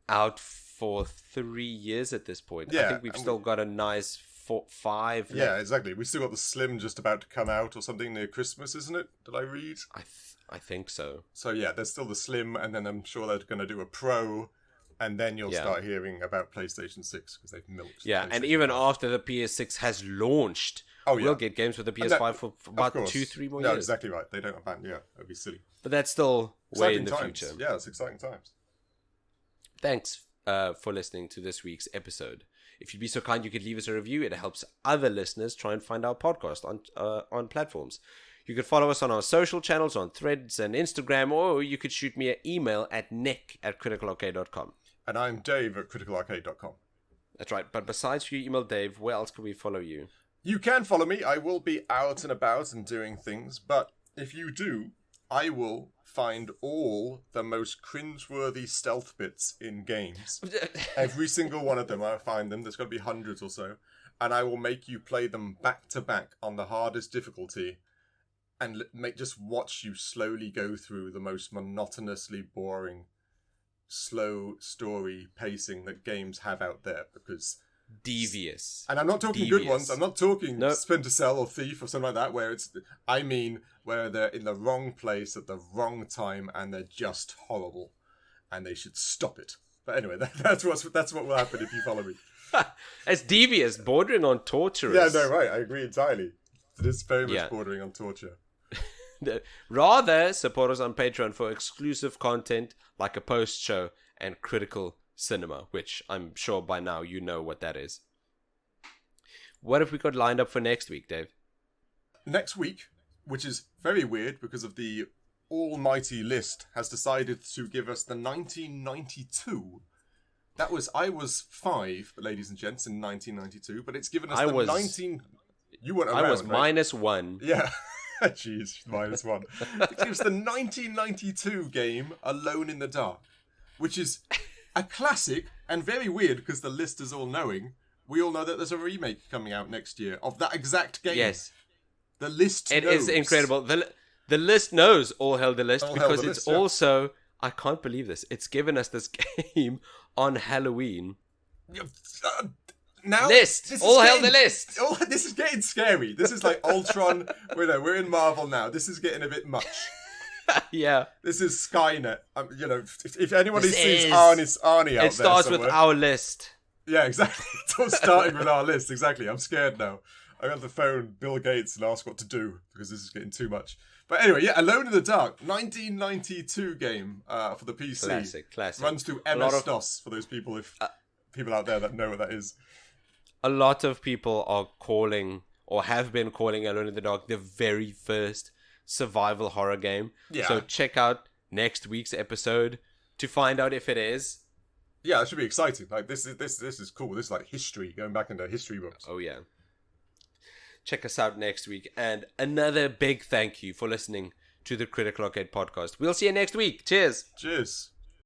out for 3 years at this point. Yeah, I think we've still got a nice 5 left. Yeah, exactly. We've still got the Slim just about to come out or something near Christmas, isn't it? Did I read? I think so. So yeah, there's still the Slim, and then I'm sure they're going to do a Pro, and then you'll start hearing about PlayStation 6 because they've milked. Yeah, and even after the PS6 has launched, we'll get games with the PS5 for about 2-3 more years. No, exactly right. They don't abandon. Yeah, it'd be silly. But that's still way in the times. future. Yeah, it's exciting times. Thanks for listening to this week's episode. If you'd be so kind, you could leave us a review. It helps other listeners try and find our podcast on platforms. You could follow us on our social channels, on Threads and Instagram, or you could shoot me an email at nick@criticalarcade.com. And I'm Dave at criticalarcade.com. That's right. But besides your email, Dave, where else can we follow you? You can follow me. I will be out and about and doing things. But if you do, I will find all the most cringeworthy stealth bits in games. Every single one of them, I'll find them. There's got to be hundreds or so. And I will make you play them back to back on the hardest difficulty and just watch you slowly go through the most monotonously boring, slow story pacing that games have out there, because... Devious. And I'm not talking good ones. I'm not talking Splinter Cell or Thief or something like that, where I mean where they're in the wrong place at the wrong time and they're just horrible, and they should stop it. But anyway, that's what will happen if you follow me. It's devious, bordering on torturous. Yeah, no, right. I agree entirely. It is very much bordering on torture. Rather, support us on Patreon for exclusive content like a post show and critical cinema, which I'm sure by now you know what that is. What have we got lined up for next week, Dave? Next week, which is very weird because of the almighty list, has decided to give us the 1992. I was 5, ladies and gents, in 1992, but it's given us You weren't around, I was right? -1. Yeah. Jeez, -1. It gives the 1992 game Alone in the Dark, which is a classic and very weird because the list is all-knowing. We all know that there's a remake coming out next year of that exact game. Yes. The list knows. It is incredible. The list knows all hell the list, because it's also... I can't believe this. It's given us this game on Halloween. Now, list! All hell the list! Oh, this is getting scary. This is like Ultron. We're in Marvel now. This is getting a bit much. Yeah. This is Skynet. If anybody sees Arnie out there, it starts with our list. Yeah, exactly. It's all starting with our list. Exactly. I'm scared now. I got to phone Bill Gates and ask what to do because this is getting too much. But anyway, yeah, Alone in the Dark, 1992 game for the PC. Classic. Runs through MS-DOS for those people, people out there that know what that is. A lot of people are calling, or have been calling, Alone in the Dark the very first survival horror game. Yeah. So check out next week's episode to find out if it is. Yeah, it should be exciting. Like this is cool. This is like history, going back into history books. Oh yeah. Check us out next week. And another big thank you for listening to the Critical Arcade podcast. We'll see you next week. Cheers. Cheers.